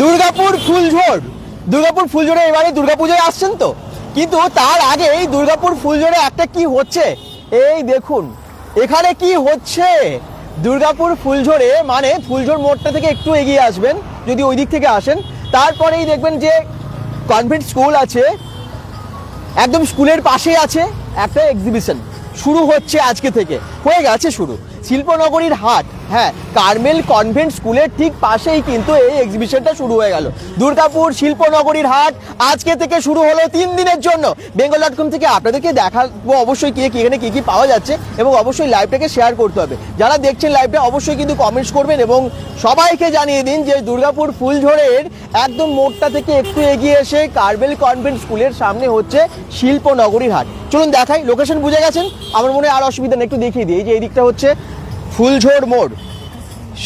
দুর্গাপুর ফুলঝোড়ে এবারে দুর্গাপূজায় আসছেন তো, কিন্তু তার আগে এই দুর্গাপুর ফুলঝোড়ে একটা কি হচ্ছে এই দেখুন। এখানে কি হচ্ছে দুর্গাপুর ফুলঝোড়ে, মানে ফুলঝোড় মোড়টা থেকে একটু এগিয়ে আসবেন যদি ওই দিক থেকে আসেন, তারপরেই দেখবেন যে কনভেন্ট স্কুল আছে, একদম স্কুলের পাশেই আছে একটা এক্সিবিশন শুরু হচ্ছে আজকে থেকে, হয়ে গেছে শুরু। শিল্পনগরীর হাট, হ্যাঁ, কার্মেল কনভেন্ট স্কুলের ঠিক পাশেই কিন্তু এই এক্সিবিশনটা শুরু হয়ে গেল। দুর্গাপুর শিল্পনগরীর হাট আজকে থেকে শুরু হলো 3 দিনের জন্য। bengal.com থেকে আপনাদেরকে দেখাবো অবশ্যই এখানে কি কি পাওয়া যাচ্ছে, এবং অবশ্যই লাইভটাকে শেয়ার করতে হবে। যারা দেখছেন লাইভটা অবশ্যই কিন্তু কমেন্টস করবেন, এবং সবাইকে জানিয়ে দিন যে দুর্গাপুর ফুলঝোড়ের একদম মোড়টা থেকে একটু এগিয়ে এসে কার্মেল কনভেন্ট স্কুলের সামনে হচ্ছে শিল্পনগরীর হাট। চলুন দেখাই, লোকেশন বুঝে গেছেন, আমার মনে আর অসুবিধা নেই, একটু দেখিয়ে দিই। এই যে এই দিকটা হচ্ছে ফুলঝোড় মোড়,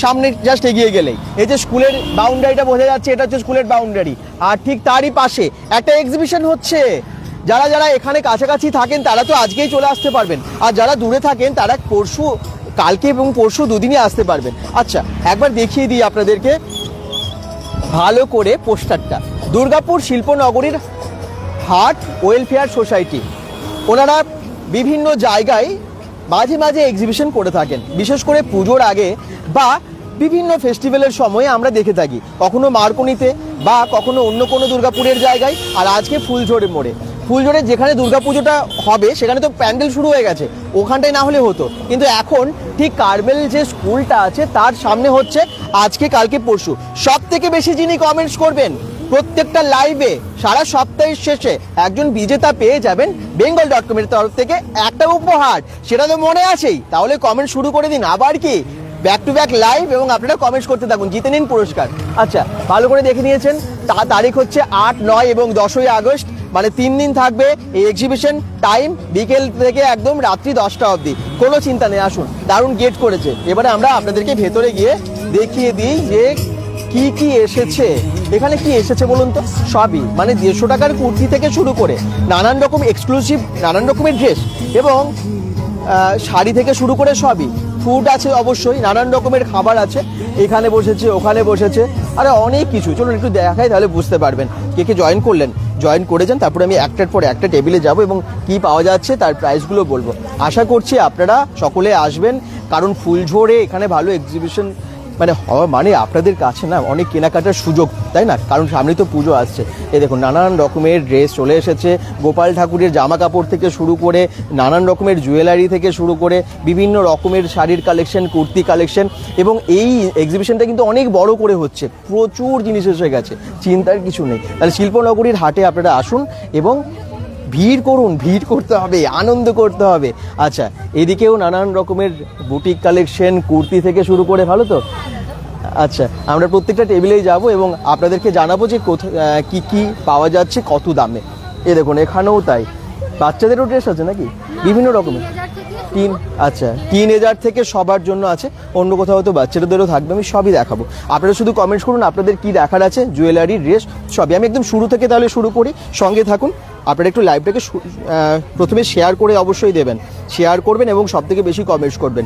সামনে জাস্ট এগিয়ে গেলেই এই যে স্কুলের বাউন্ডারিটা বোঝা যাচ্ছে, এটা হচ্ছে স্কুলের বাউন্ডারি, আর ঠিক তারই পাশে একটা এক্সিবিশন হচ্ছে। যারা যারা এখানে কাছাকাছি থাকেন তারা তো আজকেই চলে আসতে পারবেন, আর যারা দূরে থাকেন তারা কালকে এবং পরশু দুদিনই আসতে পারবেন। আচ্ছা, একবার দেখিয়ে দিই আপনাদেরকে ভালো করে পোস্টারটা। দুর্গাপুর শিল্পনগরীর হাট ওয়েলফেয়ার সোসাইটি, ওনারা বিভিন্ন জায়গায় মাঝে মাঝে এক্সিবিশন করে থাকেন, বিশেষ করে পুজোর আগে বা বিভিন্ন ফেস্টিভ্যালের সময়ে আমরা দেখে থাকি, কখনো মার্কনিতে বা কখনো অন্য কোনো দুর্গাপুরের জায়গায়, আর আজকে ফুলঝোড়ে মোড়ে। ফুলঝোড়ে যেখানে দুর্গাপুজোটা হবে সেখানে তো প্যান্ডেল শুরু হয়ে গেছে, ওখানটায় না হলে হতো, কিন্তু এখন ঠিক কার্মেল যে স্কুলটা আছে তার সামনে হচ্ছে আজকে কালকে পরশু। সব থেকে বেশি যিনি কমেন্টস করবেন প্রত্যেকটা লাইভে সারা সপ্তাহের শেষে একজন বিজেতা পেয়ে যাবেন bengal.com এর তরফ থেকে একটা উপহার, সেটা তো মনে আছেই। তাহলে কমেন্ট শুরু করে দিন, আবার কি ব্যাক টু ব্যাক লাইভ, এবং আপনারা কমেন্টস করতে থাকুন, জিতে নিন পুরস্কার। আচ্ছা, ভালো করে দেখে নিয়েছেন, তারিখ হচ্ছে 8, 9 এবং 10ই আগস্ট, মানে 3 দিন থাকবে এই এক্সিবিশন। টাইম বিকেল থেকে একদম রাত্রি 10টা অবধি, কোনো চিন্তা নেই। আসুন, দারুণ গেট করেছে। এবারে আমরা আপনাদেরকে ভেতরে গিয়ে দেখিয়ে দিই যে কি কি এসেছে। এখানে কি এসেছে বলুন তো? সবই, মানে 150 টাকার কুর্তি থেকে শুরু করে নানান রকম এক্সক্লুসিভ নানান রকমের ড্রেস, এবং শাড়ি থেকে শুরু করে সবই। ফুড আছে অবশ্যই, নানান রকমের খাবার আছে, এখানে বসেছে ওখানে বসেছে, আরে অনেক কিছু। চলুন একটু দেখাই, তাহলে বুঝতে পারবেন কে কে জয়েন করেছেন। তারপরে আমি একটার পর একটা টেবিলে যাব এবং কি পাওয়া যাচ্ছে তার প্রাইসগুলো বলবো। আশা করছি আপনারা সকলে আসবেন, কারণ ফুলঝোড়ে এখানে ভালো এক্সিবিশন মানে আপনাদের কাছে না অনেক কেনাকাটার সুযোগ, তাই না? কারণ সামনে তো পুজো আসছে। এই দেখুন, নানান রকমের ড্রেস চলে এসেছে, গোপাল ঠাকুরের জামা কাপড় থেকে শুরু করে নানান রকমের জুয়েলারি থেকে শুরু করে বিভিন্ন রকমের শাড়ির কালেকশন, কুর্তি কালেকশন, এবং এই এক্সিবিশনটা কিন্তু অনেক বড় করে হচ্ছে, প্রচুর জিনিস এসে গেছে, চিন্তার কিছু নেই। তাহলে শিল্পনগরীর হাটে আপনারা আসুন এবং ভিড় করুন, ভিড় করতে হবে, আনন্দ করতে হবে। আচ্ছা, এদিকেও নানান রকমের বুটিক কালেকশন, কুর্তি থেকে শুরু করে, ভালো তো? আচ্ছা, আমরা প্রত্যেকটা টেবিলেই যাব এবং আপনাদেরকে জানাবো যে কি কি পাওয়া যাচ্ছে, কত দামে। এই দেখুন, এখানেও তাই, বাচ্চাদেরও ড্রেস আছে নাকি বিভিন্ন রকমের। আচ্ছা, 3000 থেকে সবার জন্য আছে, অন্য কোথাও হয়তো বাচ্চাদেরও থাকবে, আমি সবই দেখাবো। আপনারা শুধু কমেন্টস করুন আপনাদের কি দেখার আছে, জুয়েলারি, ড্রেস সবই। আমি একদম শুরু থেকে তাহলে শুরু করি, সঙ্গে থাকুন। আপনারা একটু লাইভটাকে প্রথমে শেয়ার করে অবশ্যই দেবেন, শেয়ার করবেন এবং সব থেকে বেশি কমেন্টস করবেন।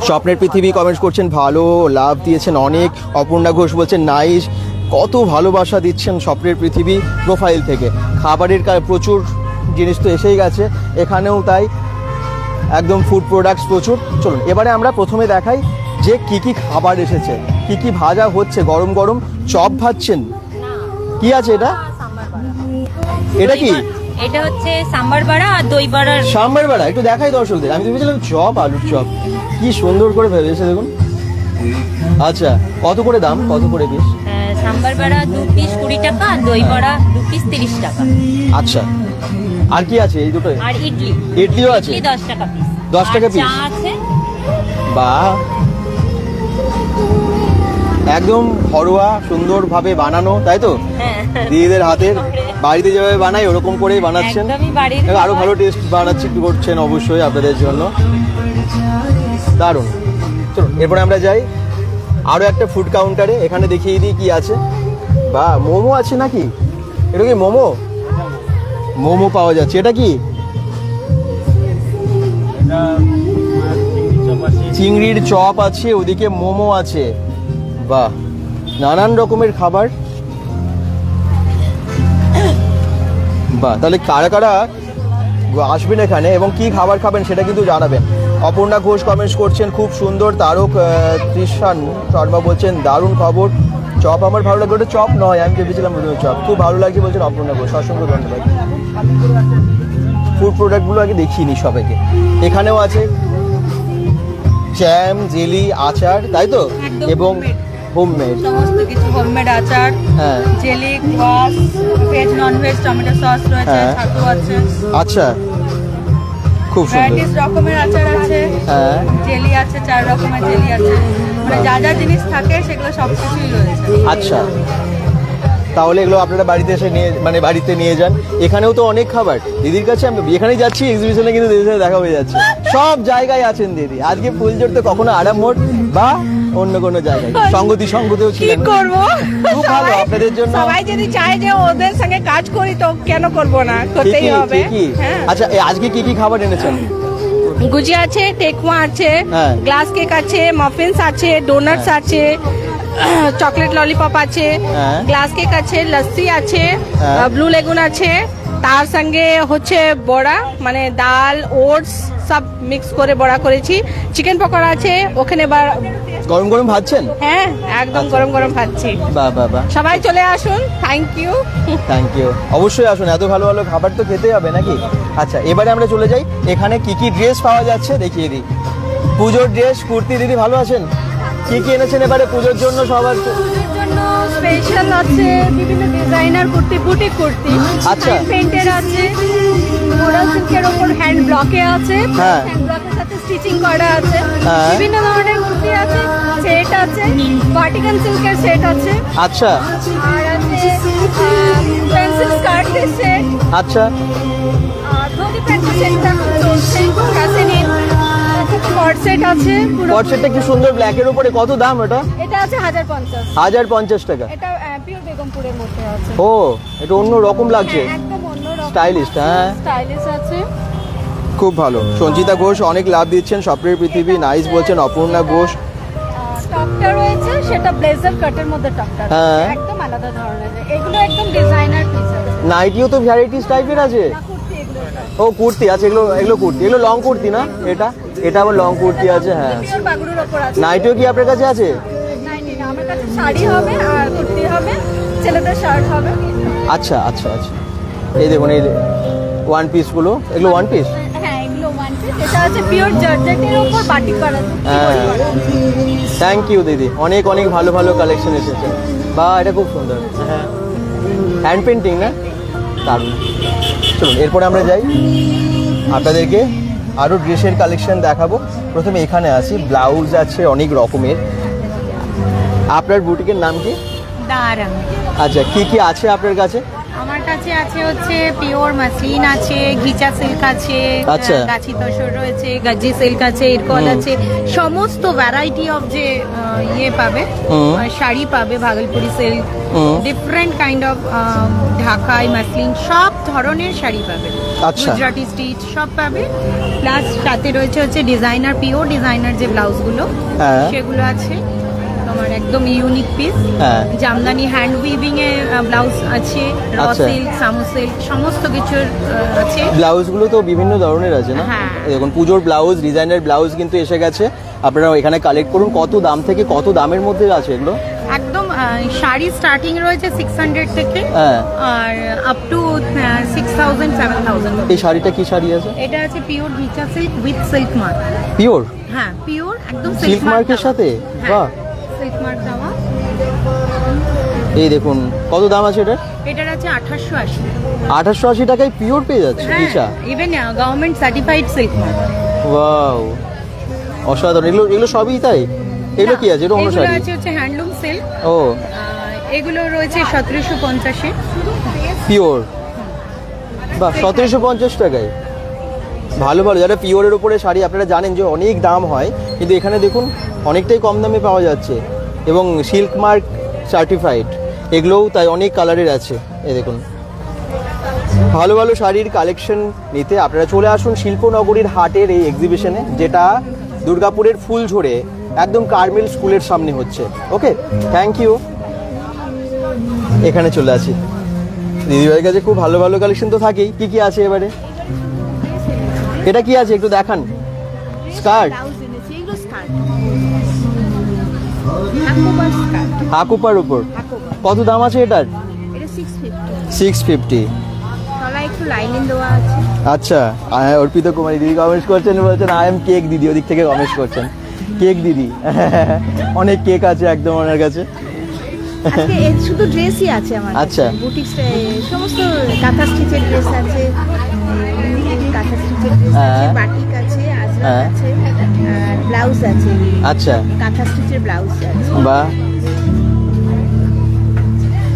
স্বপ্নের পৃথিবী কমেন্টস করছেন, ভালো, লাভ দিয়েছেন অনেক। অপর্ণা ঘোষ বলছেন নাইস, কত ভালোবাসা দিচ্ছেন স্বপ্নের পৃথিবী প্রোফাইল থেকে। খাবারের প্রচুর জিনিস তো এসেই গেছে, এখানেও তাই, একদম ফুড প্রোডাক্টস প্রচুর। চলুন এবারে আমরা প্রথমে দেখাই যে কি কি খাবার এসেছে, কি কি ভাজা হচ্ছে। গরম গরম চপ ভাজছেন, কি আছে এটা? এটা কি? এটা হচ্ছে সাম্বার বড়া আর দই বড়া। সাম্বার বড়া একটু দেখাই দর্শকদের। আমি তো ভেবেছিলাম চপ, আলুর চপ, কি সুন্দর করে ভেবেছে দেখুন। আচ্ছা, কত করে দাম, কত করে পিস? সাম্বার বড়া 2 পিস 20 টাকা, দই বড়া 2 পিস 30 টাকা। আচ্ছা, আর কি আছে এই দুটো? আর ইডলিও আছে, 10 টাকা পিস। 10 টাকা পিস। চা আছে। বাহ, একদম ঘরোয়া সুন্দরভাবে বানানো, তাই তো? দিদিদের হাতের, বাড়িতে যেভাবে বানাই ওরকম করেই বানাচ্ছেন, আরো ভালো টেস্ট করছেন অবশ্যই আপনাদের জন্য, দারুণ। চলুন এরপরে আমরা যাই আরো একটা ফুড কাউন্টারে, এখানে দেখিয়ে দিই কি আছে। বা মোমো আছে নাকি? এটা কি মোমো? মোমো পাওয়া যাচ্ছে। এটা কি? চিংড়ির চপ আছে, ওদিকে মোমো আছে। বাহ, নানান রকমের খাবার। বাহ, তাহলে কারা কারা আসবেন এখানে এবং কি খাবার খাবেন সেটা কিন্তু জানাবেন। অপর্ণা ঘোষ কমেন্টস করছেন খুব সুন্দর। তারক তৃষান শর্মা বলছেন দারুণ খবর, চপ আমার ভালো লাগে। ওটা চপ নয়, আমি ভেবেছিলাম চপ। খুব ভালো লাগছে বলছেন অপর্ণা ঘোষ, অসংখ্য ধন্যবাদ। ফুড প্রোডাক্টগুলো আগে দেখিয়ে নিই সবাইকে। এখানেও আছে জ্যাম, জেলি, আচার, তাই তো? একদম এবং হোমমেড সমস্ত কিছু হোমমেড আচার, হ্যাঁ jelly, quash, veg non veg tomato sauce রয়েছে, হ্যাঁ। ছাতু আছে, আচ্ছা, খুব সুন্দর। ভ্যারাইটিস রকমের আচার আছে, হ্যাঁ জেলি আছে, 4 রকমের জেলি আছে, মানে যা যা জিনিস থাকে সেগুলো সব কিছুই রয়েছে। আচ্ছা, তাহলে এগুলো আপনারা বাড়িতে এসে নিয়ে মানে বাড়িতে নিয়ে যান। এখানেও তো অনেক খাবার দিদির কাছে, আমি এখানেই যাচ্ছি এক্সিবিশনে, কিন্তু দিদির সাথে দেখা হয়ে যাচ্ছে। সব জায়গায় আছেন দিদি। আজকে ফুলজোর তো কখনো আরাম মোড় বা অন্য কোনো জায়গায়, সঙ্গতেও কি ছিলেন। করব, খুব ভালো আপনাদের জন্য। সবাই যদি চায় যে ওদের সঙ্গে কাজ করি তো কেন করব না, করতেই ঠিকই, হবে। ঠিকই। হ্যাঁ, আচ্ছা, আজকে কি কি খাবার এনেছেন? গুজিয়া আছে, টেকওয়া আছে, হ্যাঁ। গ্লাস কেক আছে, মাফিনস আছে, ডোনাটস আছে, চকলেট ললিপপ আছে, হ্যাঁ। গ্লাস কেক আছে, লস্যি আছে, হ্যাঁ। ব্লু লেগুন আছে, তার সঙ্গে হচ্ছে বড়া, মানে ডাল ওটস সব মিক্স করে বড়া করেছি, চিকেন পকোড়া আছে ওখানে। গরম গরম ভাবছেন? হ্যাঁ, একদম গরম গরম খাচ্ছি। বাহ বাহ বাহ, সবাই চলে আসুন, থ্যাংক ইউ। Thank you. অবশ্যই আসুন, এত ভালো ভালো খাবার তো খেতেই হবে নাকি। আচ্ছা, এবারে আমরা চলে যাই এখানে কি কি ড্রেস পাওয়া যাচ্ছে দেখিয়ে দিই। পুজোর ড্রেস, কুর্তি। দিদি ভালো আছেন? কি কি এনেছেন এবারে পুজোর জন্য সবার? পুজোর জন্য স্পেশাল আছে বিভিন্ন ডিজাইনার কুর্তি, বুটিক কুর্তি, আচ্ছা। পেন্টের আছে, মোরাল সিল্কের ওপর হ্যান্ড ব্লকে আছে, হ্যাঁ। হ্যান্ড ব্লকের সাথে স্টিচিং করা আছে, হ্যাঁ। বিভিন্ন ধরনের কুর্তি আছে, সেট আছে, ভার্টিকাল সিল্কের সেট আছে, আচ্ছা আর আছে পেন্সিল স্কার্টের সেট, আচ্ছা ধোতি প্যান্টের সেটটা চলছে, কাছে নিন কট সেট আছে পুরো। কট সেটটা কি সুন্দর ব্ল্যাকের উপরে, কত দাম ওটা? এটা আছে 1050, 1050 টাকা। এটা পিওর বেগমপুরের মধ্যে আছে। ও, এটা অন্য রকম লাগছে, একদম অন্যরকম স্টাইলিস্ট। হ্যাঁ, স্টাইলিশ আছে। খুব ভালো। সঞ্চিতা ঘোষ অনেক লাভ দিচ্ছেন, স্বপ্নের পৃথিবী নাইস বলছেন। অপর্ণা ঘোষ, টপটা রয়েছে সেটা ব্লেজার কাটের মধ্যে টপটা হ্যাঁ। একদম আলাদা ধরনের, এগুলো একদম ডিজাইনার পিস আছে। নাইটিও তো ভ্যারাইটিস টাইপের আছে। না, কুর্তি এগুলো ও, কুর্তি আছে, এগুলো কুর্তি, এগুলো লং কুর্তি না? এটা আবার লং কুর্তি আছে। হ্যাঁ, পিওর বাগুড়ির ওপর আছে। নাইটিও কি আপনার কাছে আছে? নাইটি না, আমার কাছে শাড়ি হবে আর কুর্তি হবে, ছেলেদের শার্ট হবে। আচ্ছা আচ্ছা আচ্ছা, এই দেখুন এই ওয়ান পিসগুলো, এগুলো ওয়ান পিস। হ্যাঁ, এগুলো ওয়ান পিস। এটা আছে পিওর জর্জেটের উপর বাটিক করা আছে। হ্যাঁ, থ্যাংক ইউ দিদি, অনেক অনেক ভালো ভালো কালেকশন এসেছে। বা এটা খুব সুন্দর। হ্যাঁ, হ্যান্ড পেন্টিং না? দারুণ। চলুন এরপরে আমরা যাই, আপনাদেরকে আরও ড্রেসের কালেকশন দেখাবো। প্রথমে এখানে আসি, ব্লাউজ আছে অনেক রকমের। আপনার বুটিকের নাম কি? দারুণ। আচ্ছা, কি কি আছে আপনার কাছে? আমার কাছে আছে হচ্ছে পিওর মাসলিন আছে, ঘিচা সিল্ক আছে, আচ্ছা। গাছি তসর রয়েছে, গাজি সিল্ক আছে, ইরকল আছে, সমস্ত ভ্যারাইটি অফ যে ইয়ে পাবে, শাড়ি পাবে, Bhagalpuri silk, different kind of ঢাকাই মাসলিন, সব ধরনের শাড়ি পাবে, আচ্ছা। গুজরাটি স্টিচ সব পাবে। প্লাস সাথে রয়েছে হচ্ছে ডিজাইনার, পিওর ডিজাইনার যে ব্লাউজগুলো হ্যাঁ। সেগুলো আছে তোমার একদম ইউনিক পিস। হ্যাঁ। জামদানি হ্যান্ড উইভিং এ ব্লাউজ আছে, র আচ্ছা। সিল্ক, সামু সিল্ক, সমস্ত কিছুর আছে। ব্লাউজগুলো তো বিভিন্ন ধরনের আছে না? হ্যাঁ। দেখুন পুজোর ব্লাউজ, ডিজাইনের ব্লাউজ কিন্তু এসে গেছে। আপনারা এখানে কালেক্ট করুন। কত দাম থেকে কত দামের মধ্যে আছে এগুলো? একদম শাড়ি স্টার্টিং রয়েছে 600 থেকে, হ্যাঁ। আর আপ টু 6000 7000। এই শাড়িটা কি শাড়ি আছে? এটা আছে pure ghicha silk with silk mark. Pure হ্যাঁ, পিওর একদম সিল্ক মার্কের সাথে? বাহ, সিল্ক মার্ক দেওয়া। এই দেখুন কত দাম আছে এটার? এটার আছে 2880। 2880 টাকায় পিওর পেয়ে যাচ্ছে কিসা? Even government certified silk mark. Wow, অসাধারণ। এগুলো সবই তাই? এগুলো কি আছে? এটা অন্য শাড়ি? এগুলো আছে হচ্ছে হ্যান্ডলুম সিল্ক। ও, এগুলো রয়েছে 1750। পিওর। বাহ, 1750 টাকায় ভালো ভালো। যারা পিওরের উপরে শাড়ি, আপনারা জানেন যে অনেক দাম হয়, কিন্তু এখানে দেখুন অনেকটাই কম দামে পাওয়া যাচ্ছে, এবং সিল্ক মার্ক সার্টিফাইড। এগুলোও তাই অনেক কালারের আছে। এই দেখুন ভালো ভালো শাড়ির কালেকশন নিতে আপনারা চলে আসুন শিল্পনগরীর হাটের এই এক্সিবিশনে, যেটা দুর্গাপুরের ফুলঝোড়ে একদম কার্মেল স্কুলের সামনে হচ্ছে। ওকে, থ্যাংক ইউ। এখানে চলে আসি। দিদিভাইয়ের কাছে খুব ভালো ভালো কালেকশন তো থাকেই। কি কি আছে এবারে? এটা কি আছে একটু দেখান। স্কার্ট, হাকুপার উপর কত দাম আছে এটার? এটা 650 650। তলায় একটু লাইনিং দেওয়া আছে। আচ্ছা, অর্পিতা কুমারী দিদি কমেন্টস করছেন, বলছেন আই এম কেক দিদি, ওদিক থেকে কমেন্টস করছেন কেক দিদি। অনেক কেক আছে একদম ওনার কাছে। আজকে শুধু ড্রেসই আছে আমার আচ্ছা। বুটিক সমস্ত কাঁথা স্টিচের ড্রেস আছে, কাঁথা স্টিচের ড্রেস আছে, বাটিক আছে, আজরাক আছে, আর ব্লাউজ আছে। আচ্ছা, কাঁথা স্টিচের ব্লাউজ আছে, বাহ।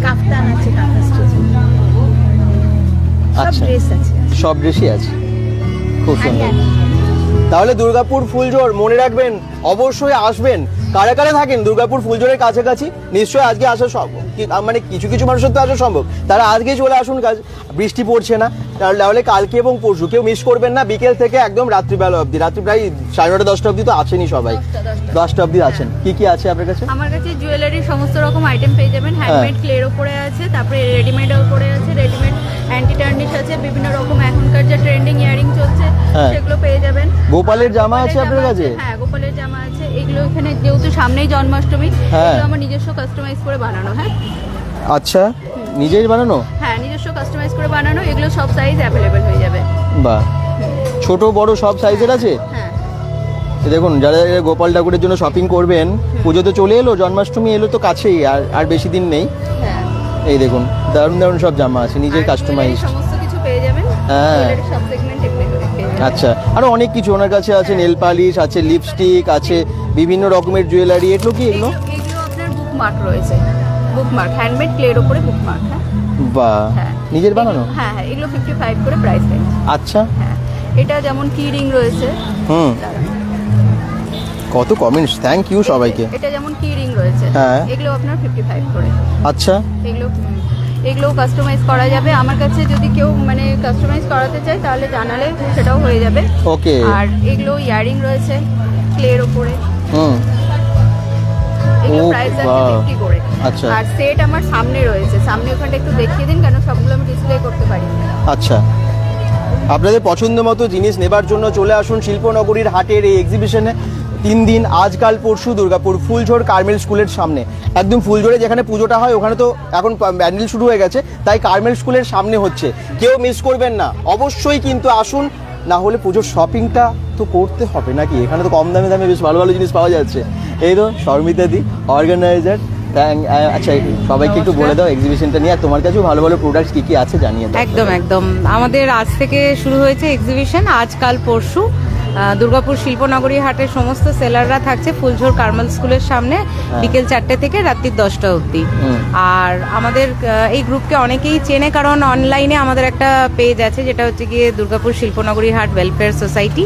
কাফতান আছে, কাঁথা স্টিচের সব আচ্ছা, ড্রেস আছে। সব ড্রেসই আছে, খুব সুন্দর। তাহলে দুর্গাপুর ফুলজোর মনে রাখবেন, অবশ্যই আসবেন। কারা কারা থাকেন দুর্গাপুর ফুলজোরের কাছাকাছি, নিশ্চয়ই আজকে আসা সম্ভব, মানে কিছু কিছু মানুষের তো আসা সম্ভব, তারা আজকে চলে আসুন। কাজ বৃষ্টি পড়ছে না, তাহলে কালকে এবং পরশু কেউ মিস করবেন না। বিকেল থেকে একদম রাত্রিবেলা অবধি, রাত্রি প্রায় 9:30 10টা অবধি তো আছেনই সবাই, 10টা অবধি আছেন। কি কি আছে আপনার কাছে? আমার কাছে জুয়েলারি সমস্ত রকম আইটেম পেয়ে যাবেন। হ্যান্ডমেড ক্লের উপরে আছে, তারপরে রেডিমেড উপরে আছে, রেডিমেড অ্যান্টি টার্নিশ আছে, বিভিন্ন রকম এখনকার যে ট্রেন্ডিং ইয়ারিং চলছে সেগুলো পেয়ে যাবেন। গোপালের জামা আছে আপনার কাছে? হ্যাঁ, গোপালের জামা আছে। এগুলো এখানে যেহেতু সামনেই জন্মাষ্টমী, এগুলো আমার নিজস্ব কাস্টমাইজ করে বানানো। হ্যাঁ, আচ্ছা, নিজেই বানানো? হ্যাঁ, নিজস্ব কাস্টমাইজ করে বানানো। এগুলো সব সাইজ অ্যাভেলেবেল হয়ে যাবে। বাহ, ছোট বড় সব সাইজের আছে। হ্যাঁ, দেখুন, যারা গোপাল ঠাকুরের জন্য শপিং করবেন, পুজো তো চলে এলো, জন্মাষ্টমী এলো তো কাছেই, আর বেশি দিন নেই। হ্যাঁ, এই দেখুন, দারুণ দারুণ সব জামা আছে, নিজের কাস্টমাইজ। সমস্ত কিছু পেয়ে যাবেন। হ্যাঁ, সব সেগমেন্ট পেয়ে যাবেন। আচ্ছা, আরো অনেক কিছু ওনার কাছে আছে, নেল পালিশ আছে, লিপস্টিক আছে, বিভিন্ন রকমের জুয়েলারি। এগুলো কি? এগুলো আপনার বুকমার্ক রয়েছে, বুকমার্ক হ্যান্ডমেড ক্লের উপরে বুকমার্ক। হ্যাঁ, বাহ, নিজের বানানো? হ্যাঁ হ্যাঁ, এগুলো 55 করে প্রাইস রেঞ্জ। আচ্ছা, হ্যাঁ, এটা যেমন কি রিং রয়েছে। কত কমেন্টস, থ্যাংক ইউ সবাইকে। এটা যেমন কি রিং রয়েছে, হ্যাঁ, এগুলো আপনার 55 করে। আচ্ছা, এগুলো কাস্টমাইজ করা যাবে। আমার কাছে যদি কেউ মানে কাস্টমাইজ করাতে চায় তাহলে জানালে সেটাও হয়ে যাবে। ওকে। আর এগুলো ইয়ারিং রয়েছে ক্লের উপরে। এগুলো প্রাইস আছে 50 করে। আচ্ছা, আর সেট আমার সামনে রয়েছে, সামনে ওখানটা একটু দেখিয়ে দিন, কেন সবগুলো আমি ডিসপ্লে করতে পারি। আচ্ছা, আপনাদের পছন্দ মতো জিনিস নেবার জন্য চলে আসুন শিল্পনগরীর হাটের এই এক্সিবিশনে। 3 দিন, আজকাল পরশু, দুর্গাপুর ফুলঝোর কার্মেল স্কুলের সামনে, একদম ফুলঝোরে যেখানে পুজোটা হয় ওখানে তো এখন প্যান্ডেল শুরু হয়ে গেছে, তাই কার্মেল স্কুলের সামনে হচ্ছে। কেউ মিস করবেন না, অবশ্যই কিন্তু আসুন, না হলে পুজোর শপিংটা তো করতে হবে নাকি। এখানে তো কম দামে দামে বেশ ভালো ভালো জিনিস পাওয়া যাচ্ছে। এই তো শর্মিতা দি, অর্গানাইজার। আচ্ছা, সবাইকে একটু বলে দাও এক্সিবিশনটা নিয়ে, আর তোমার কাছেও ভালো ভালো প্রোডাক্টস কি কি আছে জানিয়ে দাও। একদম একদম, আমাদের আজ থেকে শুরু হয়েছে এক্সিবিশন, আজকাল পরশু। দুর্গাপুর শিল্পনগরী হাটের সমস্ত সেলাররা থাকছে ফুলঝোর কার্মেল স্কুলের সামনে বিকেল 4টে থেকে রাত্রি 10টা অবধি। আর আমাদের এই গ্রুপকে অনেকেই চেনে, কারণ অনলাইনে আমাদের একটা পেজ আছে যেটা হচ্ছে গিয়ে দুর্গাপুর শিল্পনগরী হাট ওয়েলফেয়ার সোসাইটি।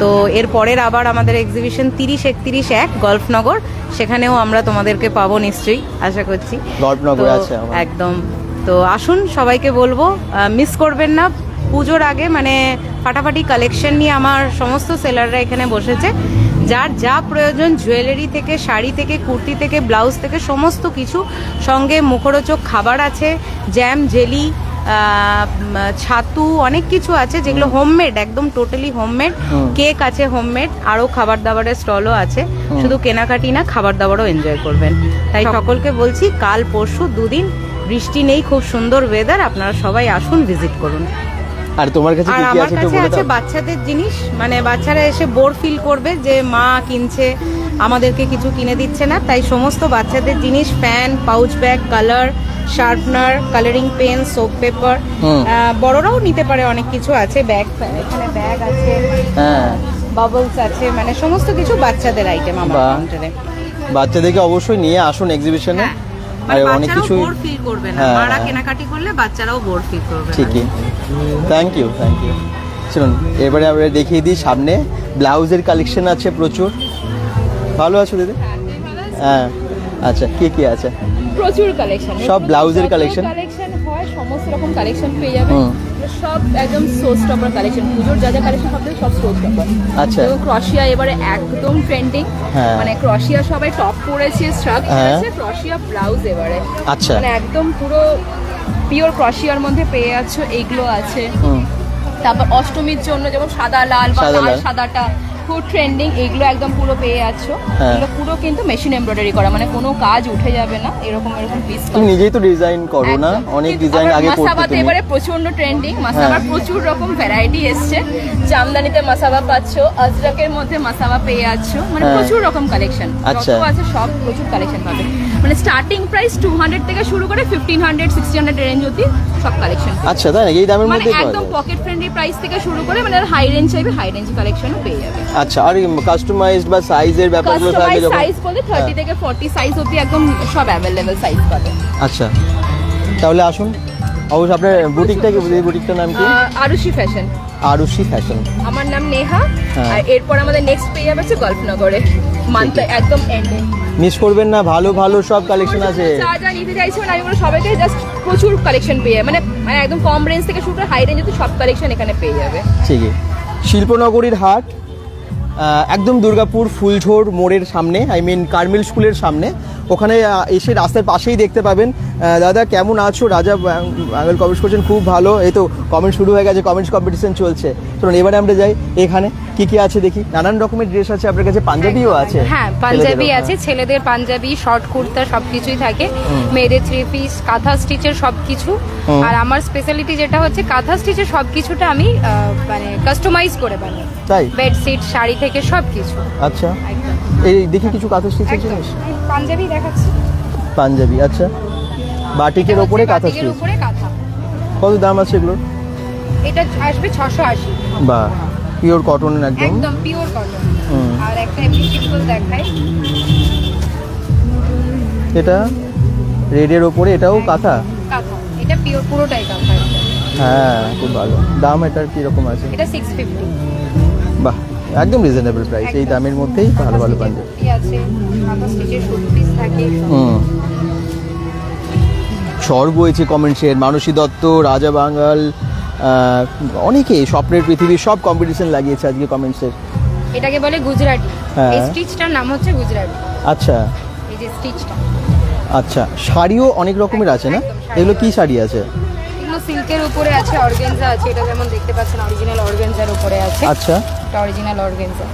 তো এর পরের আবার আমাদের এক্সিবিশন 30-31-1 গল্ফনগর, সেখানেও আমরা তোমাদেরকে পাবো নিশ্চয়ই, আশা করছি। গল্ফনগর আছে একদম। তো আসুন, সবাইকে বলবো মিস করবেন না। পুজোর আগে মানে ফাটাফাটি কালেকশন নিয়ে আমার সমস্ত সেলাররা এখানে বসেছে। যার যা প্রয়োজন, জুয়েলারি থেকে, শাড়ি থেকে, কুর্তি থেকে, ব্লাউজ থেকে, সমস্ত কিছু। সঙ্গে মুখরোচক খাবার আছে, জ্যাম, জেলি, ছাতু, অনেক কিছু আছে যেগুলো হোমমেড, একদম টোটালি হোমমেড। কেক আছে হোমমেড, আরও খাবার দাবারের স্টলও আছে। শুধু কেনাকাটি না, খাবার দাবারও এনজয় করবেন। তাই সকলকে বলছি, কাল পরশু 2 দিন, বৃষ্টি নেই, খুব সুন্দর ওয়েদার, আপনারা সবাই আসুন, ভিজিট করুন। আর তোমার কাছে কি কি আছে একটু বলে দাও। আছে বাচ্চাদের জিনিস, মানে বাচ্চারা এসে বোর ফিল করবে যে মা কিনছে, আমাদেরকে কিছু কিনে দিচ্ছে না, তাই সমস্ত বাচ্চাদের জিনিস, fan, pouch bag, colour, sharpener, colouring pen, soap paper, বড়রাও নিতে পারে, অনেক কিছু আছে। ব্যাগ, এখানে ব্যাগ আছে, বাবলস আছে, মানে সমস্ত কিছু বাচ্চাদের আইটেম আমার কাউন্টারে। বাচ্চাদেরকে অবশ্যই নিয়ে আসুন এক্সিবিশনে। আর অনেক কিছু বোর ফিল করবে না, মারা কেনাকাটি করলে বাচ্চারাও বোর ফিল করবে। ঠিকই, থ্যাংক ইউ। শুনুন, এবারে আমরা দেখিয়ে দিই, সামনে ব্লাউজের কালেকশন আছে প্রচুর। ভালো আছো দিদি? হ্যাঁ, আচ্ছা, কি কি আছে? প্রচুর কালেকশন, সব ব্লাউজের কালেকশন হয়, সমস্ত রকম কালেকশন পেয়ে যাবেন। সব একদম শো স্টপার কালেকশন, পুজোর যা যা কালেকশন সব শো স্টপার। আচ্ছা। তো ক্রোশিয়া এবারে একদম ট্রেন্ডিং, হ্যাঁ। মানে ক্রোশিয়া সবাই টপ পরেছে, স্ট্রাপ হ্যাঁ। আছে, ক্রোশিয়া ব্লাউজ এবারে আচ্ছা। মানে একদম পুরো পিওর ক্রোশিয়ার মধ্যে পেয়ে যাচ্ছ, এইগুলো আছে। হুম। তারপর অষ্টমীর জন্য যেমন সাদা লাল বা সাদা লাল লাল। সাদাটা খুব ট্রেন্ডিং, এইগুলো একদম পুরো পেয়ে যাচ্ছ। হ্যাঁ। এগুলো পুরো কিন্তু মেশিন এমব্রয়ডারি করা, মানে কোনো কাজ উঠে যাবে না, এরকম পিস তুমি নিজেই তো ডিজাইন করো না, অনেক ডিজাইন আগে করতে মাসাবাতে তুমি। এবারে প্রচন্ড ট্রেন্ডিং, মাসাবার প্রচুর রকম ভ্যারাইটি এসছে। জামদানিতে মাসাবা পাচ্ছ, আজরাকের মধ্যে মাসাবা পেয়ে যাচ্ছ, মানে হ্যাঁ। প্রচুর রকম কালেকশন আচ্ছা। যত আছে সব প্রচুর কালেকশন পাবে। মানে স্টার্টিং প্রাইস 200 থেকে শুরু করে 1500 1600 রেঞ্জ অবধি সব কালেকশন। আচ্ছা, তাই নাকি? এই দামের মানে মধ্যেই পাওয়া একদম যায়? পকেট ফ্রেন্ডলি প্রাইস থেকে শুরু করে মানে হাই রেঞ্জ চাইবে হাই রেঞ্জ কালেকশনও পেয়ে যাবে। আচ্ছা, আর কাস্টমাইজড বা সাইজের ব্যাপারগুলো থাকলে কাস্টমাইজ যখন সাইজ বলে 30 থেকে 40 সাইজ অবধি একদম সব অ্যাভেলেবল সাইজ পাবে। আচ্ছা, তাহলে আসুন। অবশ্যই আপনার বুটিকটা কি, বুটিকটার নাম কি? আরুষি ফ্যাশন। আরুষি ফ্যাশন। আমার নাম নেহা। হ্যাঁ। আর এরপর আমাদের নেক্সট পেয়ে যাবে হচ্ছে গল্ফনগরে, মান্থ একদম এন্ডে। মিস করবেন না, ভালো ভালো সব কালেকশন আছে। যা যা নিতে চাইছেন আমি বলবো সবাইকে জাস্ট প্রচুর কালেকশন পেয়ে যাবে, মানে একদম কম রেঞ্জ থেকে শুরু করে হাই রেঞ্জ অবধি সব কালেকশন এখানে পেয়ে যাবে। ঠিকই। শিল্পনগরীর হাট, একদম দুর্গাপুর ফুলঝোড় মোড়ের সামনে, আই মিন কার্মেল স্কুলের সামনে। ওখানে এসে রাস্তার পাশেই দেখতে পাবেন। দাদা কেমন আছো? রাজা বাঙাল কমেন্টস করছেন, খুব ভালো। এই তো কমেন্ট শুরু হয়ে গেছে, কমেন্টস কম্পিটিশন চলছে। চলুন এবারে আমরা যাই, এখানে কি কি আছে দেখি। নানান রকমের ড্রেস আছে আপনার কাছে, পাঞ্জাবিও আছে? হ্যাঁ, পাঞ্জাবি আছে, ছেলেদের পাঞ্জাবি, শর্ট কুর্তা সবকিছুই থাকে, মেয়েদের থ্রি পিস, কাঁথা স্টিচের সবকিছু। আর আমার স্পেশালিটি যেটা হচ্ছে কাঁথা স্টিচের সবকিছুটা আমি মানে কাস্টমাইজ করে বানাই, তাই? বেডশিট, শাড়ি থেকে সবকিছু। আচ্ছা, একদম এই দেখি কিছু কাঁথা স্টিচের একদম। জিনিস। পাঞ্জাবি দেখাচ্ছি, পাঞ্জাবি, আচ্ছা। বাটিকের ওপরে কাঁথা বাটিকের স্টিচ। উপরে কাঁথা। কত দাম আছে এগুলোর? এটা আসবে 680। বা পিওর কটন একদম। একদম পিওর কটন। হুম। আর একটা এমনি সিম্পল দেখাই, এটা রেডের ওপরে, এটাও কাঁথা। কাঁথা, এটা পিওর পুরোটাই কাঁথা। হ্যাঁ, খুব ভালো। দাম এটার কিরকম আছে? এটা 650। বাহ, একদম রিজনেবল প্রাইস, এই দামের মধ্যেই ভালো ভালো পাঞ্জাবি আছে, কাঁথা স্টিচের শুট পিস থাকে। হুম। ঝড় বইছে কমেন্টসের, মানসী দত্ত, রাজা বাঙাল, অনেকে স্বপ্নের পৃথিবীর সব কম্পিটিশন লাগিয়েছে আজকে কমেন্টসের। এটাকে বলে গুজরাটি। হ্যাঁ। এই স্টিচটার নাম হচ্ছে গুজরাটি। আচ্ছা এই যে স্টিচটা। আচ্ছা, শাড়িও অনেক রকমের আছে না? একদম, শাড়ি এগুলো কি শাড়ি আছে? এগুলো সিল্কের উপরে আছে, অর্গানজা আছে, এটা যেমন দেখতে পাচ্ছেন অরিজিনাল অর্গানজার উপরে আছে। আচ্ছা, এটা অরিজিনাল অর্গানজা,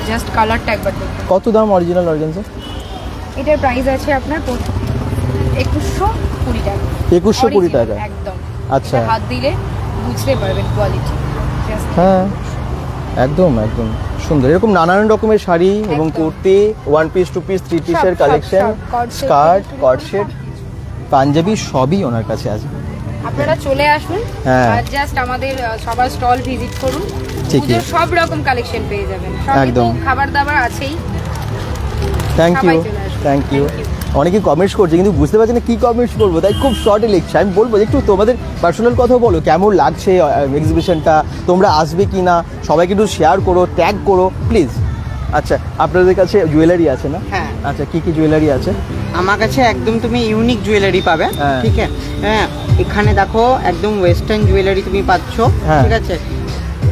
জাস্ট কালারটা একবার দেখুন। কত দাম অরিজিনাল অর্গানজা? এটার প্রাইস আছে আপনার 2120 টাকা। 2120 টাকা? Original, একদম। আচ্ছা। এটা হাত দিলে বুঝতে পারবেন কোয়ালিটি। হ্যাঁ, একদম একদম সুন্দর। এরকম নানান রকমের শাড়ি এবং একদম। Kurti, one piece, two piece, three পিসের সব, কালেকশন, সব, cord set স্কার্ট, থেকে কট সেট, পাঞ্জাবি সবই ওনার কাছে আছে। আপনারা চলে আসুন হ্যাঁ। আর জাস্ট আমাদের সবার স্টল ভিজিট করুন, ঠিকই। পুজোর সব রকম কালেকশন পেয়ে যাবেন। সবই তো একদম। খাবার দাবার আছেই। থ্যাংক ইউ, সবাই চলে আসুন। Thank you. Thank you. অনেকে কমেন্টস করছে কিন্তু বুঝতে পারছি না কি কমেন্টস করবো, তাই খুব শর্টে লিখছে। আমি বলবো যে একটু তোমাদের পার্সোনাল কথা বলো, কেমন লাগছে এক্সিবিশনটা, তোমরা আসবে কি না, সবাইকে একটু শেয়ার করো, ট্যাগ করো প্লিজ। আচ্ছা, আপনাদের কাছে জুয়েলারি আছে না? হ্যাঁ। আচ্ছা, কি কি জুয়েলারি আছে? আমার কাছে একদম তুমি ইউনিক জুয়েলারি পাবে। হ্যাঁ। ঠিক আছে, হ্যাঁ, এখানে দেখো একদম ওয়েস্টার্ন জুয়েলারি তুমি পাচ্ছ। হ্যাঁ। ঠিক আছে,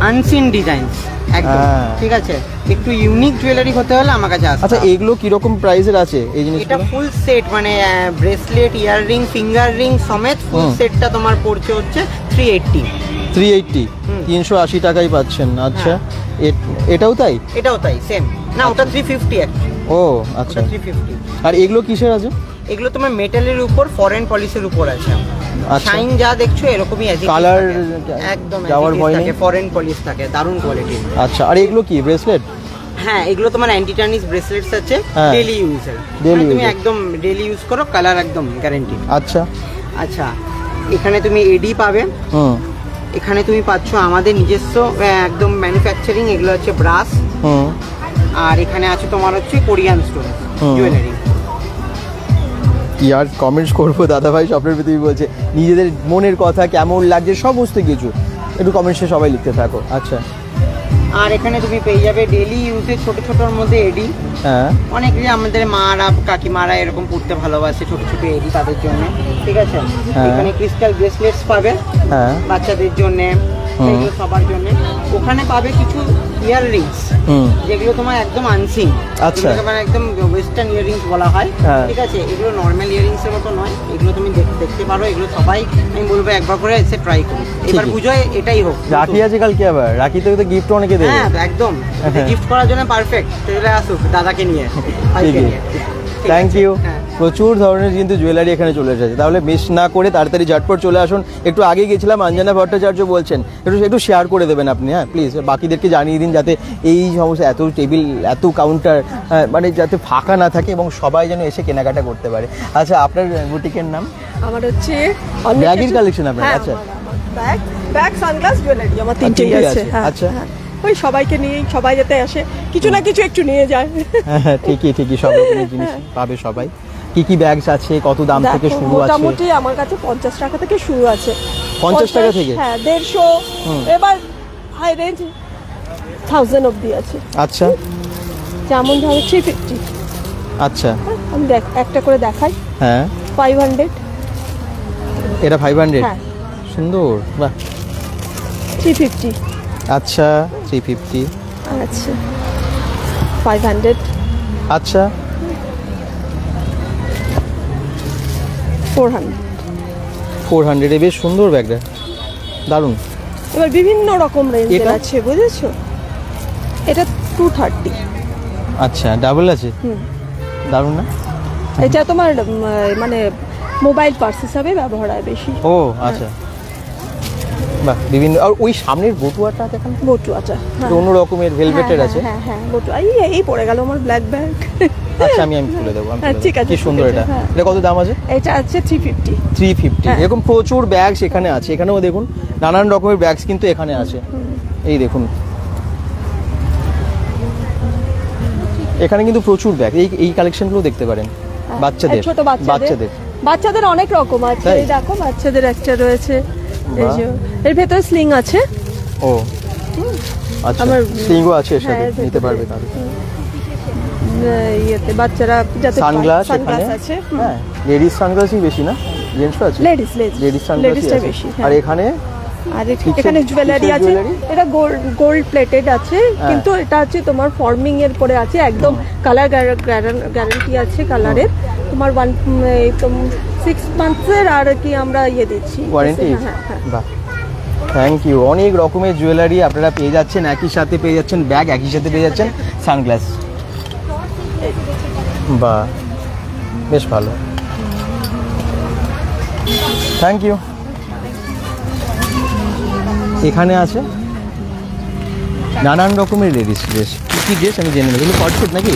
আনসিন ডিজাইনস একদম। হ্যাঁ। ঠিক আছে, একটু ইউনিক জুয়েলারি হতে হলে আমার কাছে আসতে আচ্ছা, হবে। এগুলো কিরকম প্রাইসের আছে এই এটা জিনিসগুলো? ফুল সেট, মানে ব্রেসলেট, ইয়াররিং, ফিঙ্গার রিং সমেত ফুল হুম। সেটটা তোমার পড়ছে হচ্ছে 380। 380, হুম। 380 টাকায় পাচ্ছেন। আচ্ছা, হ্যাঁ। এটাও তাই? এটাও তাই সেম না, ওটা 350 actually। ও ওটা আচ্ছা। 350। আর এগুলো কিসের আছে? এগুলো তোমার মেটালের উপর, ফরেন পলিশের উপর আছে। আচ্ছা। শাইন যা দেখছো এরকমই আছে, Colour একদম যাওয়ার ভয় নেই? ফরেন পলিশ থাকে, দারুণ কোয়ালিটি। আচ্ছা, আর এগুলো কি ব্রেসলেট? হ্যাঁ, এগুলো তোমার অ্যান্টি টার্নিশ ব্রেসলেটস আছে, হ্যাঁ। ডেইলি ইউজের। Daily তুমি use-এর। একদম ডেইলি ইউজ করো, কালার একদম গ্যারান্টি। আচ্ছা। আচ্ছা, এখানে তুমি এডি পাবে। হুম এখানে তুমি পাচ্ছ আমাদের নিজস্ব একদম ম্যানুফ্যাকচারিং, এগুলো হচ্ছে ব্রাশ। হুম। আর এখানে আছে তোমার হচ্ছে কোরিয়ান স্টোন হুম। জুয়েলারি। কি আর কমেন্টস করবো, দাদা ভাই স্বপ্নের পৃথিবী বলছে নিজেদের মনের কথা কেমন লাগছে সমস্ত কিছু একটু কমেন্টসে সবাই লিখতে থাকো। আচ্ছা, আর এখানে তুমি পেয়ে যাবে ডেলি ইউজের ছোট ছোটর মধ্যে এডি। হ্যাঁ অনেকে আমাদের মারা কাকিমারা এরকম পড়তে ভালোবাসে ছোট ছোট এডি তাদের জন্য, ঠিক আছে। হ্যাঁ। এখানে ক্রিস্টাল ব্রেসলেটস পাবে হ্যাঁ বাচ্চাদের জন্য, এগুলো সবার জন্য। ওখানে পাবে কিছু ইয়ার রিংস যেগুলো তোমার একদম আনসিন, আচ্ছা। মানে একদম ওয়েস্টার্ন ইয়াররিংস বলা হয়, হ্যাঁ। ঠিক আছে। এগুলো নর্মাল ইয়াররিংস এর মতো নয়, এগুলো তুমি দেখতে পারো। এগুলো সবাই আমি বলবো একবার করে এসে ট্রাই করো। এবার পুজোয় এটাই হোক। রাখি আছে কালকে, আবার রাখিতে তো গিফট অনেকে দেবে। হ্যাঁ একদম, গিফট করার জন্য পারফেক্ট। চলে আসুক দাদাকে নিয়ে, ভাইকে নিয়ে। Thank you. হ্যাঁ। প্রচুর ধরনের কিন্তু জুয়েলারি এখানে চলে এসেছে, তাহলে মিস না করে তাড়াতাড়ি ঝটপট চলে আসুন। একটু আগে গেছিলাম, অঞ্জনা ভট্টাচার্য বলছেন, একটু শেয়ার করে দেবেন আপনি, হ্যাঁ প্লিজ। বাকিদেরকে জানিয়ে দিন যাতে এই সমস্ত এত টেবিল এত কাউন্টার মানে যাতে ফাঁকা না থাকে এবং সবাই যেন এসে কেনাকাটা করতে পারে। আচ্ছা, আপনার বুটিকের নাম? আমার হচ্ছে ব্যাগের কালেকশন আপনার? হ্যাঁ, আচ্ছা, ব্যাগ ব্যাগ সানগ্লাস জুয়েলারি আমার তিনটেই তিনটেই আছে। আছে, হ্যাঁ, আচ্ছা। হ্যাঁ। ওই সবাইকে নিয়ে সবাই যাতে আসে, কিছু না কিছু একটু নিয়ে যায়। হ্যাঁ ঠিকই সব রকমের জিনিস পাবে সবাই। কি কি ব্যাগস আছে, কত দাম থেকে দেখো, শুরু আছে? মোটামুটি আমার কাছে 50 টাকা থেকে শুরু আছে। 50 টাকা থেকে? হ্যাঁ, 150, এবার হাই রেঞ্জ 1000 অবধি আছে। আচ্ছা যেমন ধরো 350। আচ্ছা, আমি একটা করে দেখাই। হ্যাঁ 500, এটা 500। হ্যাঁ। সুন্দর, বাহ। 350, আচ্ছা 350। আচ্ছা 500, আচ্ছা 400। এ বেশ সুন্দর ব্যাগটা, দারুণ। এবার বিভিন্ন রকম রেঞ্জের এটা? আছে, বুঝেছো? এটা 230। আচ্ছা, ডাবল আছে, দারুণ না? এটা তোমার মানে মোবাইল পার্স হিসাবে ব্যবহার হয় বেশি। ও আচ্ছা, বাহ, বিভিন্ন। আর ওই সামনের বটুয়াটা দেখেন, বটু আছে, হ্যাঁ। অন্য রকমের ভেলভেটের আছে। হ্যাঁ হ্যাঁ, বটু। এই পড়ে গেল আমার ব্ল্যাক ব্যাগ। আচ্ছা, আমি তুলে দেবো, আমি হ্যাঁ, তুলে ঠিক দেবো। আছে, কি সুন্দর ঠিক আছে, এটা। হ্যাঁ। এটা কত দাম আছে? এটা আছে 350। 350। হ্যাঁ। এরকম প্রচুর ব্যাগ সেখানে আছে। এখানেও দেখুন নানান রকমের ব্যাগস কিন্তু এখানে আছে। এই দেখুন, এখানে কিন্তু প্রচুর ব্যাগ। এই কালেকশনগুলো দেখতে পারেন বাচ্চাদের। ছোট বাচ্চাদের বাচ্চাদের অনেক রকম আছে। তাই? এই দেখো, বাচ্চাদের একটা রয়েছে। এই বাহ। যে এর ভেতরে স্লিং আছে। ও আচ্ছা, আমার স্লিংও আছে এর সাথে, হ্যাঁ, এর নিতে ভেতরে। পারবে তাহলে। ইয়েতে বাচ্চারা যাতে সানগ্লাস সানগ্লাস এখানে, আছে। হ্যাঁ লেডিস সানগ্লাসই বেশি না, জেন্টসও আছে? লেডিস লেডিস সানগ্লাসই লেডিসটা আছে। বেশি। আর এখানে আর কিসের- এখানে জুয়েলারি কিসের আছে। jewelry? এটা গোল্ড প্লেটেড আছে, কিন্তু এটা আছে তোমার ফর্মিং এর পরে আছে, একদম কালার গ্যারান্টি আছে কালারের। তোমার 6 মান্থসের আর কি আমরা দিচ্ছি ওয়ারেন্টি। হ্যাঁ হ্যাঁ। বাহ, থ্যাংক ইউ। অনেক রকমের জুয়েলারি আপনারা পেয়ে যাচ্ছেন, একই সাথে পেয়ে যাচ্ছেন ব্যাগ, একই সাথে পেয়ে যাচ্ছেন সানগ্লাস। বাহ, বেশ ভালো, থ্যাংক ইউ। এখানে আছে নানান রকমের লেডিস ড্রেস। কি ড্রেস আমি জেনে নেব। এগুলো কটসেট নাকি?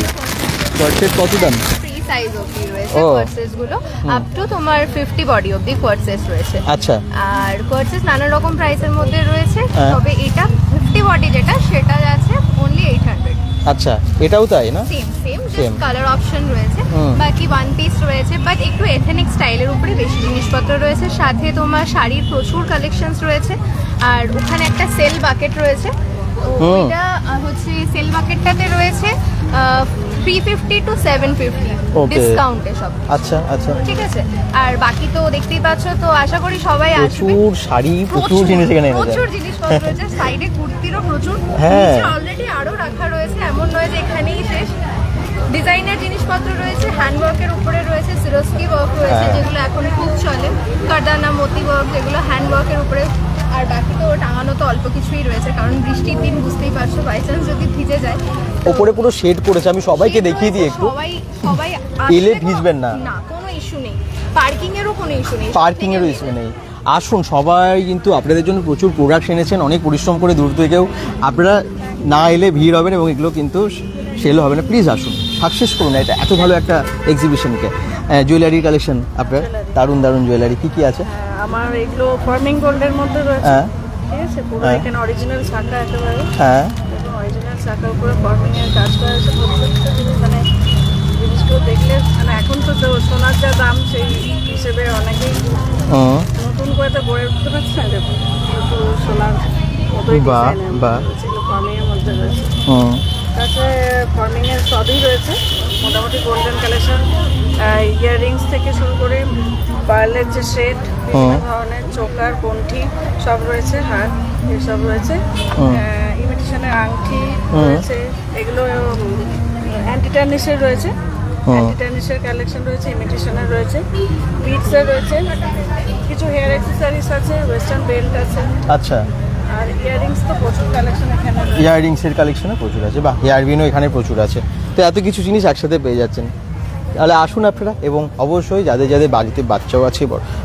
কটসেট কত দাম? ফ্রি সাইজ অবধি রয়েছে ও। কোয়ার্সেস গুলো, আপ টু তোমার 50 বডি অবধি কোয়ার্সেস রয়েছে। আচ্ছা, আর কোয়ার্সেস নানা রকম প্রাইসের মধ্যে রয়েছে, হ্যাঁ। তবে এটা 50 বডি যেটা সেটা আছে অনলি 800। আচ্ছা, এটাও তাই না? Same Same. Just colour option রয়েছে, হুম। বাকি ওয়ান পিস রয়েছে, বাট একটু এথেনিক স্টাইলের উপরে বেশি জিনিসপত্র রয়েছে। সাথে তোমার শাড়ির প্রচুর কালেকশনস রয়েছে। আর ওখানে একটা সেল বাকেট রয়েছে, তো হুম। ওইটা হচ্ছে সেল বাকেটটাতে রয়েছে 350 to 750 Okay. ডিসকাউন্টে সব। আচ্ছা আচ্ছা, ঠিক আছে, আর বাকি তো দেখতেই পাচ্ছ, তো আশা করি সবাই আসবে। প্রচুর শাড়ি, প্রচুর জিনিস এখানে এনেছে। প্রচুর জিনিসপত্র রয়েছে, সাইডে কুর্তিরও প্রচুর, হ্যাঁ। নিচে অলরেডি আরো রাখা রয়েছে, এমন নয় যে এখানেই শেষ। ডিজাইনের জিনিসপত্র রয়েছে, হ্যান্ডওয়ার্কের উপরে রয়েছে, সিরোস্কি ওয়ার্ক রয়েছে, হ্যাঁ। যেগুলো এখন খুব চলে, কারদানা মতি ওয়ার্ক, যেগুলো হ্যান্ডওয়ার্কের উপরে। আর বাকি তো টাঙানো তো অল্প কিছুই রয়েছে, কারণ বৃষ্টির দিন বুঝতেই পারছো, বাই চান্স যদি ভিজে যায় তো- ওপরে পুরো শেড করেছে, আমি সবাইকে দেখিয়ে দিই একটু। সবাই সবাই এলে আসলে ভিজবেন না। না, কোনো ইস্যু নেই, পার্কিং এরও কোনো ইস্যু নেই, পার্কিং এরও ইস্যু নেই। আসুন, সবাই কিন্তু আপনাদের জন্য প্রচুর প্রোডাক্ট এনেছেন, অনেক পরিশ্রম করে দূর থেকেও। আপনারা না এলে ভিড় হবেন এবং এগুলো কিন্তু সেল হবে না। প্লিজ আসুন, সাকসেস করুন এটা, এত ভালো একটা এক্সিবিশনকে। জুয়েলারি কালেকশন আপনার দারুণ দারুণ জুয়েলারি। কি কি আছে? আমার এগুলো ফার্মিং গোল্ডের মধ্যে রয়েছে, হ্যাঁ ঠিক আছে। পুরো হ্যাঁ। এখানে অরিজিনাল শাখা একেবারে, হ্যাঁ, অরিজিনাল শাখার উপরে ফার্মিং এর কাজ করা আছে। প্রত্যেকটা জিনিস মানে জিনিসগুলো দেখলে মানে এখন তো সোনার যা দাম সেই হিসেবে অনেকেই হুম, নতুন করে তো গড়ে উঠতে পারছে না। দেখুন একটু সোনার মতোই বাহ, ডিজাইনের বাহ। ফর্মিং এর মধ্যে রয়েছে। হুম তাতে ফর্মিং এর সবই রয়েছে, মোটামুটি গোল্ডেন কালেকশন, ইয়াররিংস থেকে শুরু করে পার্লের যে সেট, বিভিন্ন ধরনের চোকার কণ্ঠি সব রয়েছে, হার এসব রয়েছে, ইমিটেশনের আংটি রয়েছে, এগুলো অ্যান্টিটার্নিশের রয়েছে, অ্যান্টিটার্নিশের কালেকশন রয়েছে, ইমিটেশনের রয়েছে, বিটসের রয়েছে, কিছু হেয়ার অ্যাক্সেসরিজ আছে, ওয়েস্টার্ন বেল্ট আছে, আচ্ছা আর ইয়াররিংস তো প্রচুর কালেকশন এখানে রয়েছে। ইয়াররিংসের কালেকশনে প্রচুর আছে, বা হেয়ারবিনও এখানে প্রচুর আছে। তো এত কিছু জিনিস একসাথে পেয়ে যাচ্ছেন, তাহলে আসুন আপনারা। এবং অবশ্যই যাদের যাদের বাড়িতে বাচ্চাও আছে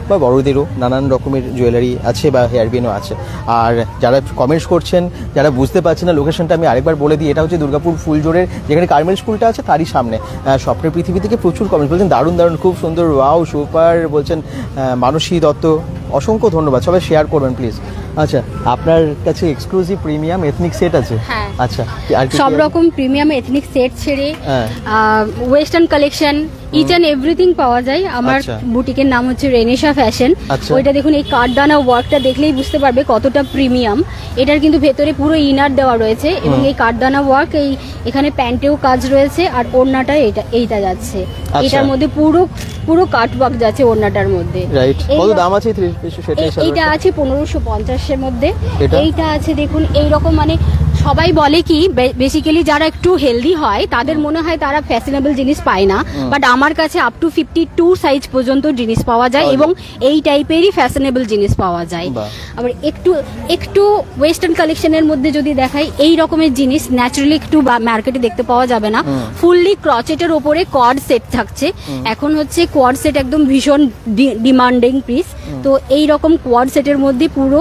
বা বড়দেরও নানান রকমের জুয়েলারি আছে বা হেয়ারবিনও আছে। আর যারা কমেন্টস করছেন, যারা বুঝতে পারছেন না লোকেশনটা, আমি আরেকবার বলে দিই, এটা হচ্ছে দুর্গাপুর ফুলজোরের যেখানে কার্মেল স্কুলটা আছে তারই সামনে। স্বপ্নের পৃথিবী থেকে প্রচুর কমেন্টস বলছেন দারুণ দারুণ, খুব সুন্দর, ওয়াও সুপার বলছেন। মানসী দত্ত, অসংখ্য ধন্যবাদ, সবাই শেয়ার করবেন প্লিজ। আচ্ছা, আপনার কাছে এক্সক্লুসিভ প্রিমিয়াম এথনিক সেট আছে? হ্যাঁ। আচ্ছা, আর কি সব রকম প্রিমিয়াম এথনিক সেট ছেড়ে হ্যাঁ। Western collection each and everything পাওয়া যায়। আমার আচ্ছা। বুটিকের নাম হচ্ছে রেনেশা ফ্যাশন। আচ্ছা। ওইটা দেখুন, এই কাঠদানা ওয়ার্কটা দেখলেই বুঝতে পারবে কতটা প্রিমিয়াম। এটার কিন্তু ভেতরে পুরো ইনার দেওয়া রয়েছে এবং এই কাঠদানা ওয়ার্ক, এখানে প্যান্টেও কাজ রয়েছে আর ওড়নাটা এইটা যাচ্ছে। এটার মধ্যে পুরো কাট ওয়ার্ক যাচ্ছে ওড়নাটার মধ্যে। রাইট, কত দাম আছে এইটা আছে 1550 মধ্যে। এটা? এইটা আছে দেখুন এইরকম, মানে সবাই বলে কি বেসিক্যালি যারা একটু হেলদি হয় তাদের মনে হয় তারা ফ্যাশনেবল জিনিস পায় না, বাট আমার কাছে আপ টু 52 সাইজ পর্যন্ত জিনিস পাওয়া যায় এবং এই টাইপেরই ফ্যাশনেবল জিনিস পাওয়া যায়। আবার একটু ওয়েস্টার্ন কালেকশনের মধ্যে যদি দেখাই, এই রকমের জিনিস ন্যাচারালি একটু মার্কেটে দেখতে পাওয়া যাবে না। ফুললি ক্রচেটের ওপরে কোয়াড সেট থাকছে। এখন হচ্ছে কোয়াড সেট একদম ভীষণ ডিমান্ডিং পিস, তো এই রকম কোয়াড সেটের মধ্যে পুরো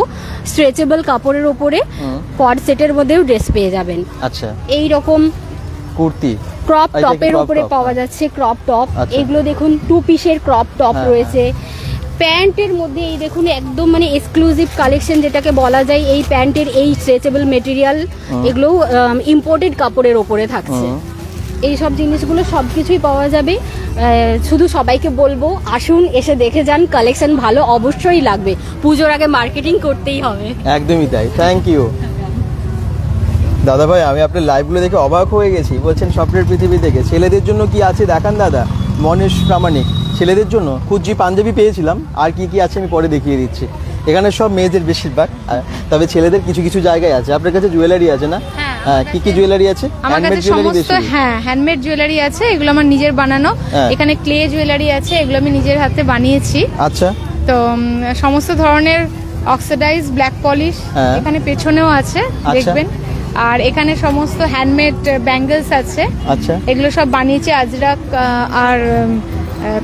স্ট্রেচেবল কাপড়ের ওপরে কোয়াড সেটের মধ্যেও ড্রেস পেয়ে যাবেন। আচ্ছা, এই রকম কুর্তি ক্রপ টপের উপরে পাওয়া যাচ্ছে, ক্রপ টপ। এগুলো দেখুন 2 পিসের ক্রপ টপ রয়েছে। প্যান্টের মধ্যে এই দেখুন একদম মানে এক্সক্লুসিভ কালেকশন যেটাকে বলা যায়। এই প্যান্টের এই স্ট্রেচেবল মেটেরিয়াল, এগুলো ইম্পোর্টেড কাপড়ের ওপরে থাকছে। এই সব জিনিসগুলো সবকিছুই পাওয়া যাবে। শুধু সবাইকে বলবো আসুন, এসে দেখে যান, কালেকশন ভালো অবশ্যই লাগবে। পুজোর আগে মার্কেটিং করতেই হবে। একদমই তাই, থ্যাংক ইউ দাদা ভাই। আমি আপনার লাইভগুলো দেখে অবাক হয়ে গেছি। বলছেন স্বপ্নের পৃথিবী থেকে। ছেলেদের জন্য কি আছে দেখান দাদা? মনেশ প্রামাণিক, ছেলেদের জন্য খুঁজি পাঞ্জাবি পেয়েছিলাম, আর কি কি আছে আমি পরে দেখিয়ে দিচ্ছি। এখানে সব মেয়েদের বেশিরভাগ, তবে ছেলেদের কিছু কিছু জায়গায় আছে। আপনার কাছে জুয়েলারি আছে না? হ্যাঁ, কি কি জুয়েলারি আছে? আমার কাছে সমস্ত হ্যান্ডমেড জুয়েলারি আছে, এগুলো আমার নিজের বানানো। এখানে ক্লে জুয়েলারি আছে, এগুলো আমি নিজের হাতে বানিয়েছি। আচ্ছা, তো সমস্ত ধরনের অক্সিডাইজ ব্ল্যাক পলিশ এখানে পেছনেও আছে, দেখবেন। আর এখানে সমস্ত হ্যান্ডমেড ব্যাঙ্গলস আছে। আচ্ছা, এগুলো সব বানিয়েছি আজরাক আর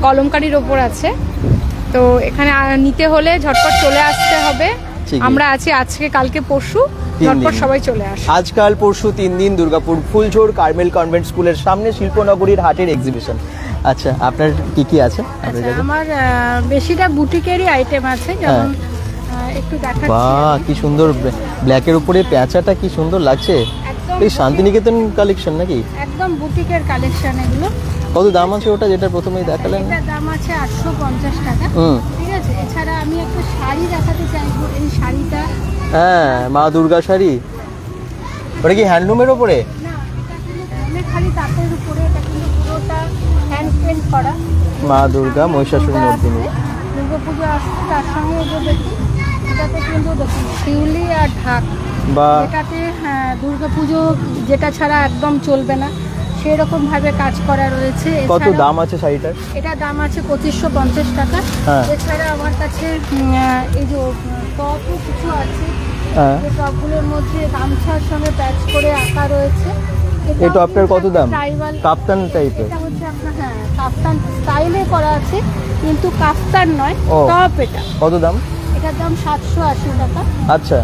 কলমকারির ওপর আছে। তো এখানে নিতে হলে ঝটপট চলে আসতে হবে। আমরা আছি আজকে, কালকে, পরশু, ঝটপট সবাই চলে আসে। আজকাল পরশু 3 দিন দুর্গাপুর ফুলঝোর কার্মেল কনভেন্ট স্কুলের সামনে শিল্পনগরীর হাটের এক্সিবিশন। আচ্ছা, আপনার কি কি আছে? আমার বেশিটা বুটিকেরই আইটেম আছে, যেমন একটু দেখাচ্ছি। বাহ, কি সুন্দর ব্ল্যাকের উপরে পেঁচাটা, কি সুন্দর লাগছে। এই শান্তিনিকেতন কালেকশন নাকি? একদম বুটিকের কালেকশন এগুলো। কত দাম আছে ওটা, যেটা প্রথমেই দেখালেন? এটার দাম আছে 850 টাকা। ঠিক আছে, এছাড়া আমি একটা শাড়ি দেখাতে চাইবো। এই শাড়িটা, হ্যাঁ, মা দুর্গা শাড়ি। ওটা কি হ্যান্ডলুমের ওপরে? না, এটা কিন্তু খালি তাঁতের উপরে, এটা কিন্তু পুরোটা হ্যান্ড পেন্ট করা। মা দুর্গা মহিষাসুর মর্দিনী। দুর্গাপুজো আসছে, তার সঙ্গে যে দেখি এটাতে কিন্তু দেখুন শিউলি আর ঢাক, এটাতে দুর্গাপুজো যেটা ছাড়া একদম চলবে না সেরকম ভাবে কাজ করা রয়েছে। কত দাম আছে শাড়িটার? এটা দাম আছে 2550 টাকা। এছাড়া আমার কাছে এই যে টপও কিছু আছে, যে টপগুলোর মধ্যে গামছার সঙ্গে প্যাচ করে আঁকা রয়েছে। এই টপটার কত দাম? কাপ্তান টাইপের। এটা হচ্ছে আপনার কাপ্তান স্টাইলে করা আছে, কিন্তু কাপ্তান নয়, টপ। এটা কত দাম? এটার দাম 780 টাকা। আচ্ছা,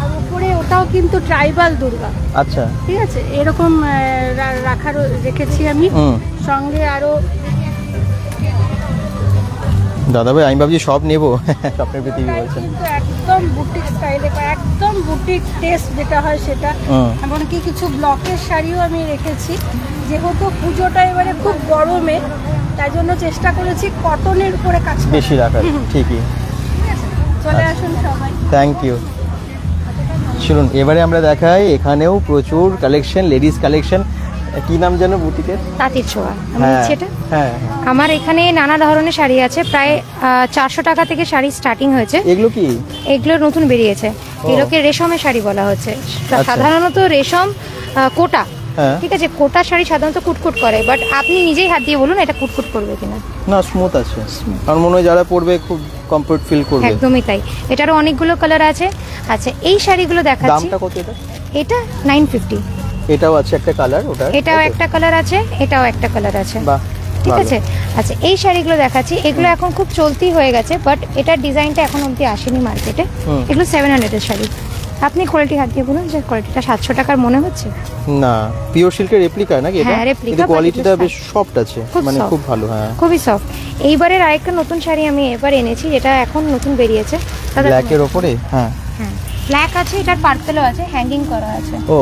আর উপরে ওটাও কিন্তু ট্রাইবাল দুর্গা। আচ্ছা, ঠিক আছে, এরকম রেখেছি আমি। সঙ্গে আরো দাদা ভাই, আমি ভাবছি সব নেবো। স্বপ্নের পৃথিবী বলছেন, কিন্তু একদম বুটিক স্টাইলে, একদম বুটিক টেস্ট যেটা হয় সেটা। এমনকি কিছু ব্লকের শাড়িও আমি রেখেছি, যেহেতু পুজোটা এবারে খুব গরমে, তাই জন্য চেষ্টা করেছি কটনের উপরে কাজ বেশি রাখার। ঠিকই, চলে আসুন সবাই। Thank you. শুনুন এবারে আমরা দেখাই এখানেও প্রচুর কালেকশন, লেডিস কালেকশন। কি নাম যেন বুটিকের? তাঁতির ছোঁয়া। হ্যাঁ সেটা হ্যাঁ, আমার এখানে নানা ধরনের শাড়ি আছে, প্রায় 400 টাকা থেকে শাড়ি স্টার্টিং হয়েছে। এগুলো কি? এগুলো নতুন বেরিয়েছে, এগুলোকে রেশমের শাড়ি বলা হচ্ছে। সাধারণত রেশম কোটা, ঠিক আছে, কোটা শাড়ি সাধারণত কুটকুট করে, বাট আপনি নিজেই হাত দিয়ে বলুন এটা কুটকুট করবে কিনা। না, স্মুথ আছে, আমার মনে হয় যারা পরবে খুব কমফর্ট ফিল করবে। একদমই তাই। এটারও অনেকগুলো কালার আছে। আচ্ছা, এই শাড়িগুলো দেখাচ্ছি। দামটা কত এটা? এটা 950। এটাও আছে একটা কালার, ওটা এটাও একটা কালার আছে, এটাও একটা কালার আছে। বাহ, ঠিক আছে। আচ্ছা, এই শাড়িগুলো দেখাচ্ছি, এগুলো এখন খুব চলতি হয়ে গেছে, বাট এটার ডিজাইনটা এখন অবধি আসেনি মার্কেটে। এগুলো 700 এর শাড়ি। আপনি কোয়ালিটি হাত দিয়ে বলুন যে কোয়ালিটিটা 700 টাকার মনে হচ্ছে? না, পিওর সিল্কের রেপ্লিকা নাকি এটা? হ্যাঁ, রেপ্লিকা। কিন্তু কোয়ালিটিটা বেশ সফট আছে, মানে খুব ভালো। হ্যাঁ, খুবই সফট। এইবারের আরেকটা নতুন শাড়ি আমি এবার এনেছি, যেটা এখন নতুন বেরিয়েছে। ব্ল্যাকের উপরে। হ্যাঁ হ্যাঁ, ব্ল্যাক আছে, এটার পার্পেলও আছে, হ্যাঙ্গিং করা আছে। ও,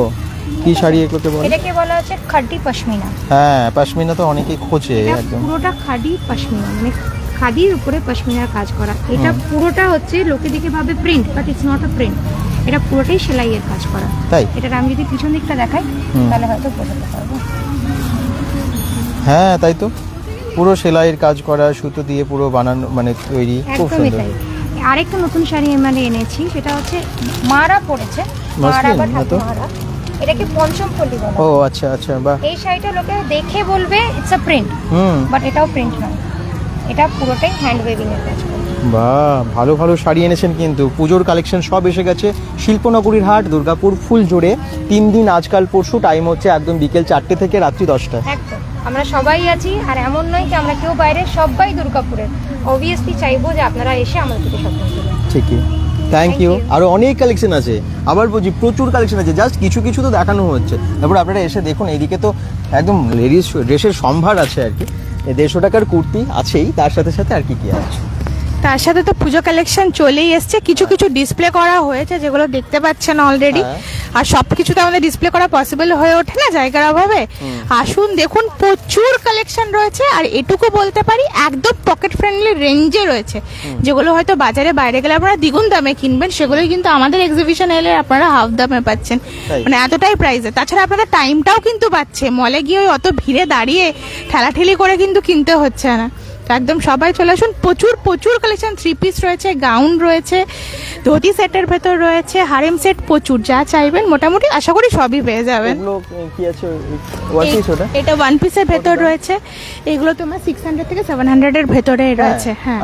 কি শাড়ি এগুলোকে বলে? এটাকে বলা হচ্ছে খাদি পশমিনা। হ্যাঁ, পশমিনা তো অনেকেই খোঁজে একদম। পুরোটা খাদি পশমিনা, মানে খাদির উপরে পশমিনার কাজ করা। এটা পুরোটা হচ্ছে লোকে দেখে ভাবে print, but it's not a print. এটা পুরোটাই সেলাইয়ের কাজ করা। তাই? এটার আমি যদি পিছন দিকটা দেখাই তাহলে হয়তো বোঝাতে পারবো। হ্যাঁ, তাই তো, পুরো সেলাইয়ের কাজ করা, সুতো দিয়ে পুরো বানানো, মানে তৈরি, খুব একদমই সুন্দর। তাই। আরেকটা নতুন শাড়ি মানে এনেছি, সেটা হচ্ছে মারা পড়েছে, মারা মসলিন বা না তো? ঠাকুমারা। এটাকে পঞ্চম পল্লী বলা। ও আচ্ছা আচ্ছা, বাহ। এই শাড়িটা লোকে দেখে বলবে ইটস আ প্রিন্ট, বাট এটাও প্রিন্ট নয়, এটা পুরোটাই হ্যান্ড ওয়েভিং এর কাজ করা। বাহ, ভালো ভালো শাড়ি এনেছেন কিন্তু। পুজোর কালেকশন সব এসে গেছে শিল্পনগরীর হাট, দুর্গাপুর ফুল জোড়ে। 3 দিন, আজকাল পরশু, টাইম হচ্ছে একদম বিকেল 4টে থেকে রাত্রি 10টা। একদম, আমরা সবাই আছি, আর এমন নয় কি আমরা কেউ বাইরে, সবাই দুর্গাপুরের। অবভিয়াসলি চাইবো যে আপনারা এসে আমাদের থেকে শপিং করবেন। ঠিকই, থ্যাংক ইউ। আরো অনেক কালেকশন আছে, আবার বলছি প্রচুর কালেকশন আছে, জাস্ট কিছু কিছু তো দেখানো হচ্ছে। তারপর আপনারা এসে দেখুন, এইদিকে তো একদম লেডিস ড্রেসের সম্ভার আছে আর কি। 150 টাকার কুর্তি আছেই, তার সাথে সাথে আর কি কি আছে? তার সাথে তো পুজো কালেকশন চলেই এসছে, কিছু কিছু ডিসপ্লে করা হয়েছে যেগুলো দেখতে পাচ্ছেন অলরেডি। আর সবকিছু তো আমাদের ডিসপ্লে করা পসিবল হয়ে ওঠে না জায়গার অভাবে। আসুন দেখুন, প্রচুর কালেকশন রয়েছে। আর এটুকু বলতে পারি একদম পকেট ফ্রেন্ডলি রেঞ্জে রয়েছে, যেগুলো হয়তো বাজারে বাইরে গেলে আপনারা দ্বিগুণ দামে কিনবেন, সেগুলোই কিন্তু আমাদের এক্সিবিশন এলে আপনারা হাফ দামে পাচ্ছেন, মানে এতটাই প্রাইসে। তাছাড়া আপনাদের টাইমটাও কিন্তু পাচ্ছে, মলে গিয়ে ওই অত ভিড়ে দাঁড়িয়ে ঠেলাঠেলি করে কিন্তু কিনতে হচ্ছে না। একদম সবাই চলে আসুন, প্রচুর প্রচুর কালেকশন, 3 পিস রয়েছে, গাউন রয়েছে, ধুতি সেটের ভেতর রয়েছে, হারেম সেট, প্রচুর যা চাইবেন মোটামুটি আশা করি সবই পেয়ে যাবেন। এটা 1 পিসের ভেতর রয়েছে, এগুলো তোমার 600 থেকে 700 এর ভেতরে রয়েছে। হ্যাঁ,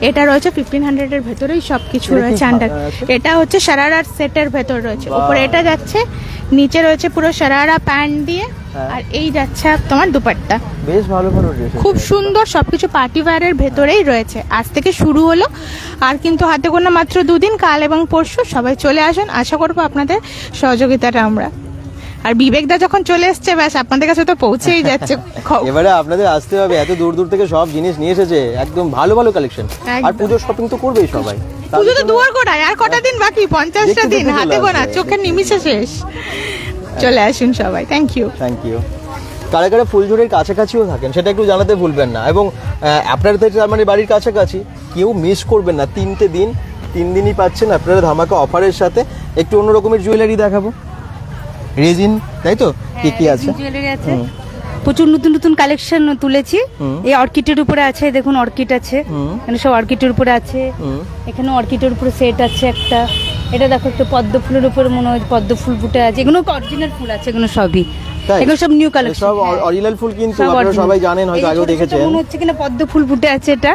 এটা রয়েছে 1500 এর ভেতরেই সবকিছু রয়েছে আন্ডার। এটা হচ্ছে সারারা সেটের ভেতর রয়েছে, উপরে এটা যাচ্ছে, নিচে রয়েছে পুরো সারারা প্যান্ট দিয়ে, আর এই যাচ্ছে তোমার দুপাট্টা। বেশ ভালো ভালো ড্রেস, খুব সুন্দর, সবকিছু পার্টি ওয়্যারের ভেতরেই রয়েছে। আজ থেকে শুরু হলো, আর কিন্তু হাতে গোনা মাত্র 2 দিন, কাল এবং পরশু। সবাই চলে আসুন, আশা করবো আপনাদের সহযোগিতাটা আমরা। আর বিবেকদা যখন চলে এসছে, ব্যাস আপনাদের কাছে তো পৌঁছেই যাচ্ছে। এবারে আপনাদের আসতে হবে, এত দূর দূর থেকে সব জিনিস নিয়ে এসেছে, একদম ভালো ভালো কালেকশন। আর পুজোর শপিং তো করবেই সবাই, পুজো তো দুয়ার গোড়ায়, আর কটা দিন বাকি? 50টা দিন, হাতে গোনা, চোখের নিমিষে শেষ। চলে আসুন সবাই, থ্যাংক ইউ। Thank you. কারা কারা ফুলঝুরির কাছাকাছিও থাকেন সেটা একটু জানাতে ভুলবেন না, এবং আপনাদের মানে বাড়ির কাছাকাছি কেউ মিস করবেন না। 3টে দিন, 3 দিনই পাচ্ছেন আপনারা ধামাকা অফারের সাথে। একটু অন্য রকমের জুয়েলারি দেখাবো, রেজিন, তাই তো? কি কি আছে? জুয়েলারি আছে, প্রচুর নতুন নতুন কালেকশন তুলেছি। এই অর্কিডের উপরে আছে, দেখুন অর্কিড আছে, এখানে সব অর্কিডের উপরে আছে। এখানে অর্কিডের উপরে সেট আছে একটা। এটা দেখো, একটা পদ্ম ফুলের উপরে মনে হয় পদ্ম ফুল ফুটে আছে, এগুলো অরিজিনাল ফুল আছে, এগুলো সবই, এগুলো সব নিউ কালেকশন, সব অরিজিনাল ফুল, কিন্তু আপনারা সবাই জানেন, হয়তো আগেও দেখেছেন। মনে হচ্ছে কিনা পদ্ম ফুল ফুটে আছে, এটা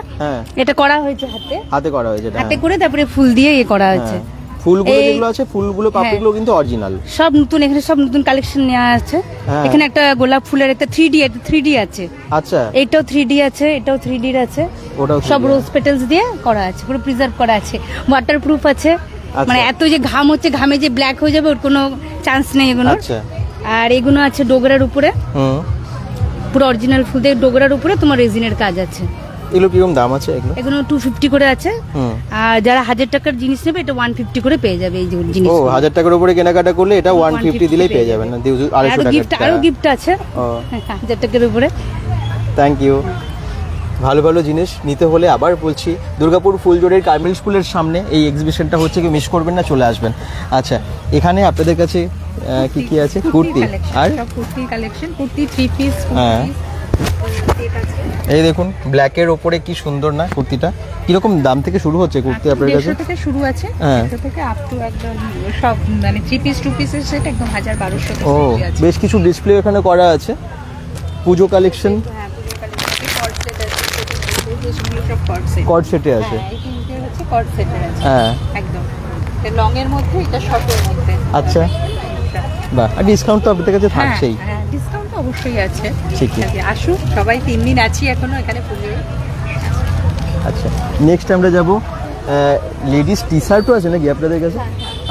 এটা করা হয়েছে হাতে, হাতে করা হয়েছে, হাতে করে তারপরে ফুল দিয়ে ইয়ে করা হয়েছে। ফুলগুলো যেগুলো আছে, ফুলগুলো পাপড়িগুলো কিন্তু অরিজিনাল, সব নতুন। এখানে সব নতুন কালেকশন নেওয়া আছে। এখানে একটা গোলাপ ফুলের একটা 3D আছে। আচ্ছা, এটাও 3D আছে, এটাও 3D আছে, সব রোজ পেটালস দিয়ে করা আছে, পুরো প্রিজার্ভ করা আছে, ওয়াটারপ্রুফ আছে। মানে এত যে ঘাম হচ্ছে, ঘামে যে ব্ল্যাক হয়ে যাবে ওর কোনো চান্স নেই এগুলো। আর এগুলো আছে ডোগরার উপরে, পুরো অরিজিনাল ফুল দিয়ে ডোগরার উপরে তোমার রেজিনের কাজ আছে। এগুলো কিরকম দাম আছে? এগুলো 250 করে আছে। আর যারা 1000 টাকার জিনিস নেবে এটা 150 করে পেয়ে যাবে। এই জিনিস, ও 1000 টাকার উপরে কেনাকাটা করলে এটা 150 দিলেই পেয়ে যাবেন, না 250 টাকা। আরো গিফট আছে 1000 টাকার উপরে। Thank you. ভালো ভালো জিনিস নিতে হলে আবার বলছি দুর্গাপুর ফুলজোড়ের কার্মেল স্কুলের সামনে এই এক্সিবিশনটা হচ্ছে, কি মিস করবেন না, চলে আসবেন। আচ্ছা, এখানে আপনাদের কাছে কি কি আছে? কুর্তি আর কুর্তি কালেকশন, কুর্তি 3 পিস। হ্যাঁ, এই দেখুন ব্ল্যাকের ওপরে কি সুন্দর না কুর্তিটা। কিরকম দাম থেকে শুরু হচ্ছে কুর্তি আপনার কাছে? 150 থেকে শুরু আছে, হ্যাঁ, 150 থেকে আপ টু একদম সব মানে 3 পিস 2 পিসের সেট একদম 1000-1200 টাকা আছে। বেশ কিছু ডিসপ্লে এখানে করা আছে, পুজো কালেকশন। হ্যাঁ, পুজো কালেকশন কর্ড সেট আছে, যেগুলো সব কর্ড সেট। কর্ড সেটে আছে। হ্যাঁ, এই তিনটে হচ্ছে কর্ড সেটে আছে। হ্যাঁ, একদম লং এর মধ্যে, এটা শর্টের মধ্যে। আচ্ছা, বাহ, আর ডিসকাউন্ট তো আপনাদের কাছে থাকছেই। হ্যাঁ, ডিসকাউন্ট তো অবশ্যই আছে। ঠিক আছে, আসুন সবাই, 3 দিন আছি এখনো এখানে পুজোয়। আচ্ছা, নেক্সট আমরা যাব লেডিস টি শার্টও আছে নাকি আপনাদের কাছে?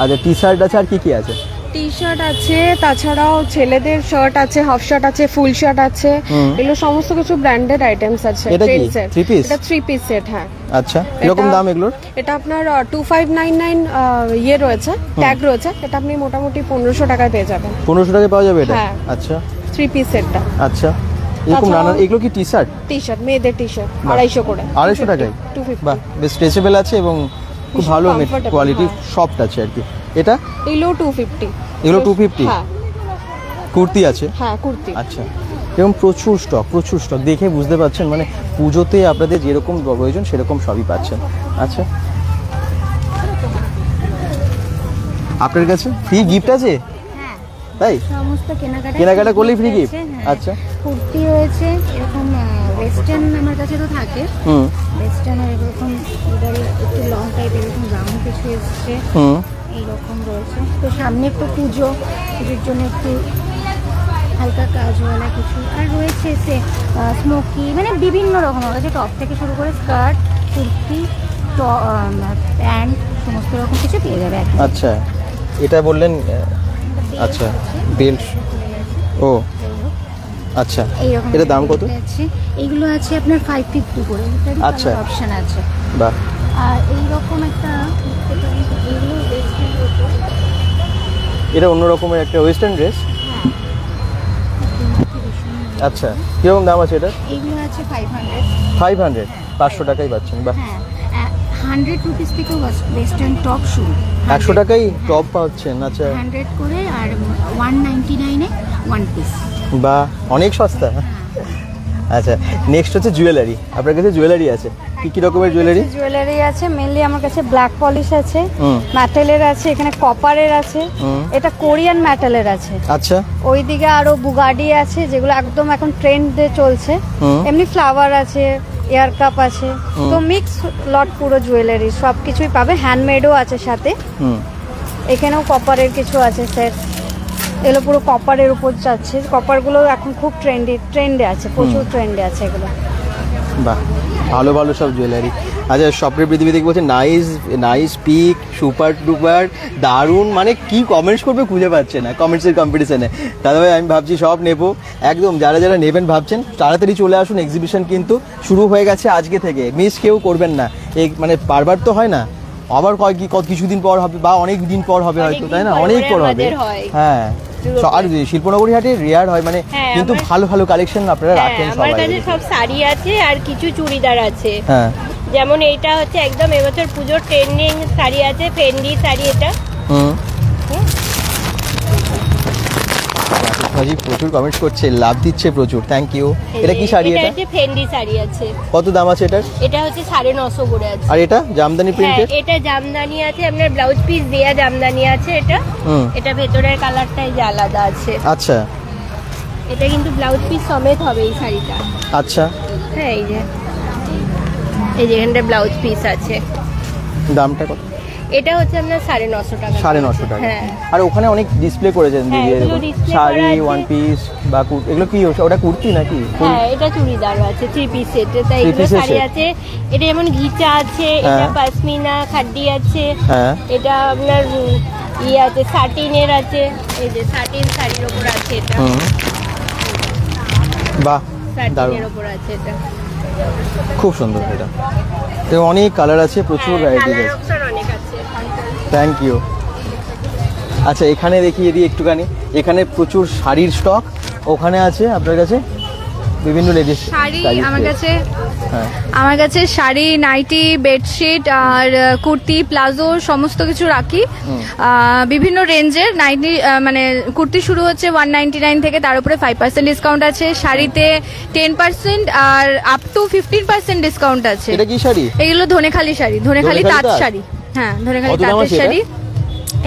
আচ্ছা, টি শার্ট আছে, আর কি কি আছে? টি শার্ট আছে, তাছাড়াও ছেলেদের শার্ট আছে, হাফ শার্ট আছে, ফুল শার্ট আছে, এগুলো সমস্ত কিছু ব্র্যান্ডেড আইটেমস আছে। এটা কি 3 পিস? এটা 3 পিস সেট। হ্যাঁ, আচ্ছা, কিরকম দাম এগুলোর? এটা আপনার 2599 ইয়ে রয়েছে, ট্যাগ রয়েছে। এটা আপনি মোটামুটি 1500 টাকায় পেয়ে যাবেন। 1500 টাকায় পাওয়া যাবে এটা? হ্যাঁ। আচ্ছা, 3 পিস সেটটা। আচ্ছা, এরকম নানা, এগুলো কি টি শার্ট? টি শার্ট, মেয়েদের টি শার্ট 250 করে। 250 টাকায়? 250। বাহ, বেশ স্ট্রেচেবল আছে এবং খুব ভালো কোয়ালিটি, সফট আছে আর কি। এটা এগুলো 250। এগুলো 250? হ্যাঁ। কুর্তি আছে? হ্যাঁ, কুর্তি। আচ্ছা, এবং প্রচুর স্টক দেখে বুঝতে পারছেন, মানে পুজোতে আপনাদের যেরকম প্রয়োজন সেরকম সবই পাচ্ছেন। আচ্ছা, আপনার কাছে ফ্রি গিফট আছে? তাই সমস্ত কেনাকাটা করলেই ফ্রি গিফট? আচ্ছা, কুর্তি রয়েছে, এরকম ওয়েস্টার্ন আমার কাছে তো থাকে। ওয়েস্টার্নের এরকম এবারে একটু লং টাইপ এরকম গাউন কিছু এসছে, এইরকম রয়েছে। তো সামনে একটু পুজোর জন্য একটু হালকা কাজওয়ালা কিছু, আর রয়েছে সে স্মোকি, মানে বিভিন্ন রকম আছে, টপ থেকে শুরু করে স্কার্ট, কুর্তি, প্যান্ট, সমস্ত রকম কিছু পেয়ে যাবে। আচ্ছা, এটা বললেন। আচ্ছা, বেল্ট। ও আচ্ছা, এটা দাম কত? এইগুলো আছে আপনার 550 করে। আচ্ছা, অপশন আছে। বাহ, আর এইরকম একটা, এইগুলো এটা অন্য রকমের একটা ওয়েস্টার্ন ড্রেস। আচ্ছা, কিরকম দাম আছে এটা? এইগুলো আছে 500। 500? 500 টাকায় পাচ্ছেন? বাহ, 100 রুপিস থেকে ওয়েস্টার্ন টপ শুরু। 100 টাকায় টপ পাচ্ছেন? আচ্ছা, 100 করে, আর 199 এ 1 পিস। বাহ, অনেক সস্তা। আচ্ছা, নেক্সট হচ্ছে জুয়েলারি। আপনার কাছে জুয়েলারি আছে? কি কি রকমের জুয়েলারি? জুয়েলারি আছে মেইনলি আমার কাছে ব্ল্যাক পলিশ আছে, মেটালের আছে, এখানে কপারের আছে, এটা কোরিয়ান মেটালের আছে। আচ্ছা, ওইদিকে আরো বুগাডি আছে, যেগুলো একদম এখন ট্রেন্ডে চলছে। এমনি ফ্লাওয়ার আছে, এয়ার কাপ আছে, তো মিক্স লট পুরো জুয়েলারি সবকিছুই পাবে। হ্যান্ডমেডও আছে সাথে। এখানেও কপারের কিছু আছে সেট, এগুলো পুরো কপারের উপর যাচ্ছে। কপারগুলো এখন খুব ট্রেন্ডে আছে, প্রচুর ট্রেন্ডে আছে এগুলো। বাহ, ভালো ভালো সব জুয়েলারি। আচ্ছা, স্বপ্নের পৃথিবী থেকে বলছে নাইস পিক, সুপার ডুপার, দারুণ, মানে কি কমেন্টস করবে খুঁজে পাচ্ছে না কমেন্টসের কম্পিটিশনে। দাদাভাই, আমি ভাবছি সব নেবো একদম। যারা যারা নেবেন ভাবছেন, তাড়াতাড়ি চলে আসুন। এক্সিবিশন কিন্তু শুরু হয়ে গেছে আজকে থেকে, মিস কেউ করবেন না। মানে বারবার তো হয় না, আবার কিছুদিন পর হবে বা অনেক দিন পর হবে হয়তো, তাই না? অনেক পর হবে। হ্যাঁ, আর শিল্পনগরী হাটে রেয়ার হয়, মানে কিন্তু ভালো ভালো কালেকশন আপনারা রাখেন সবাই। আমার কাছে সব শাড়ি আছে আর কিছু চুড়িদার আছে। হ্যাঁ, যেমন এইটা হচ্ছে একদম এবছর পুজোর ট্রেন্ডিং শাড়ি আছে, ফেন্ডি শাড়ি এটা। প্রচুর কমেন্টস করছে, লাভ দিচ্ছে প্রচুর, থ্যাংক ইউ। এটা কি শাড়ি? এটা হচ্ছে ফেন্ডি শাড়ি আছে। কত দাম আছে এটার? এটা হচ্ছে 950 করে আছে। আর এটা জামদানি প্রিন্টেড? হ্যাঁ, এটা জামদানি আছে, আপনার ব্লাউজ পিস দেয়া জামদানি আছে এটা। এটা ভেতরের কালারটাই যে আলাদা আছে। আচ্ছা, এটা কিন্তু ব্লাউজ পিস সমেত হবে এই শাড়িটা। আচ্ছা, হ্যাঁ, এই যে এখানটা ব্লাউজ পিস আছে। দামটা কত? এটা হচ্ছে আপনার 950 টাকা। 950 টাকা। হ্যাঁ, আর ওখানে অনেক ডিসপ্লে করেছেন শাড়ি, ওয়ান পিস বা এগুলো কি ওটা কুর্তি নাকি? হ্যাঁ, এটা চুড়িদার আছে, 3 পিস সেট। তাই এগুলো শাড়ি আছে। এটা যেমন ঘিচা আছে, এটা পশমিনা খাড্ডি আছে, এটা আপনার আছে সাটিনের আছে, এই যে সাটিন শাড়ির উপর আছে এটা। বাহ, সাটিনের উপর আছে এটা। খুব সুন্দর। এটা অনেক কালার আছে, প্রচুর ভ্যারাইটি আছে। Thank you. আচ্ছা, এখানে দেখিয়ে দিই একটুখানি। এখানে প্রচুর শাড়ির স্টক। ওখানে আছে আপনার কাছে বিভিন্ন লেডিস শাড়ি আমার কাছে শাড়ি, নাইটি, বেডশিট আর কুর্তি, প্লাজো সমস্ত কিছু রাখি। বিভিন্ন রেঞ্জের নাইটি, মানে কুর্তি শুরু হচ্ছে 199 থেকে, তার উপরে 5% ডিসকাউন্ট আছে। শাড়িতে 10% আর আপ টু 15% ডিসকাউন্ট আছে। এটা কি শাড়ি? এগুলো ধনেখালি শাড়ি, ধনেখালি তাঁত শাড়ি। হ্যাঁ, ধনেখালি তাঁতের শাড়ি।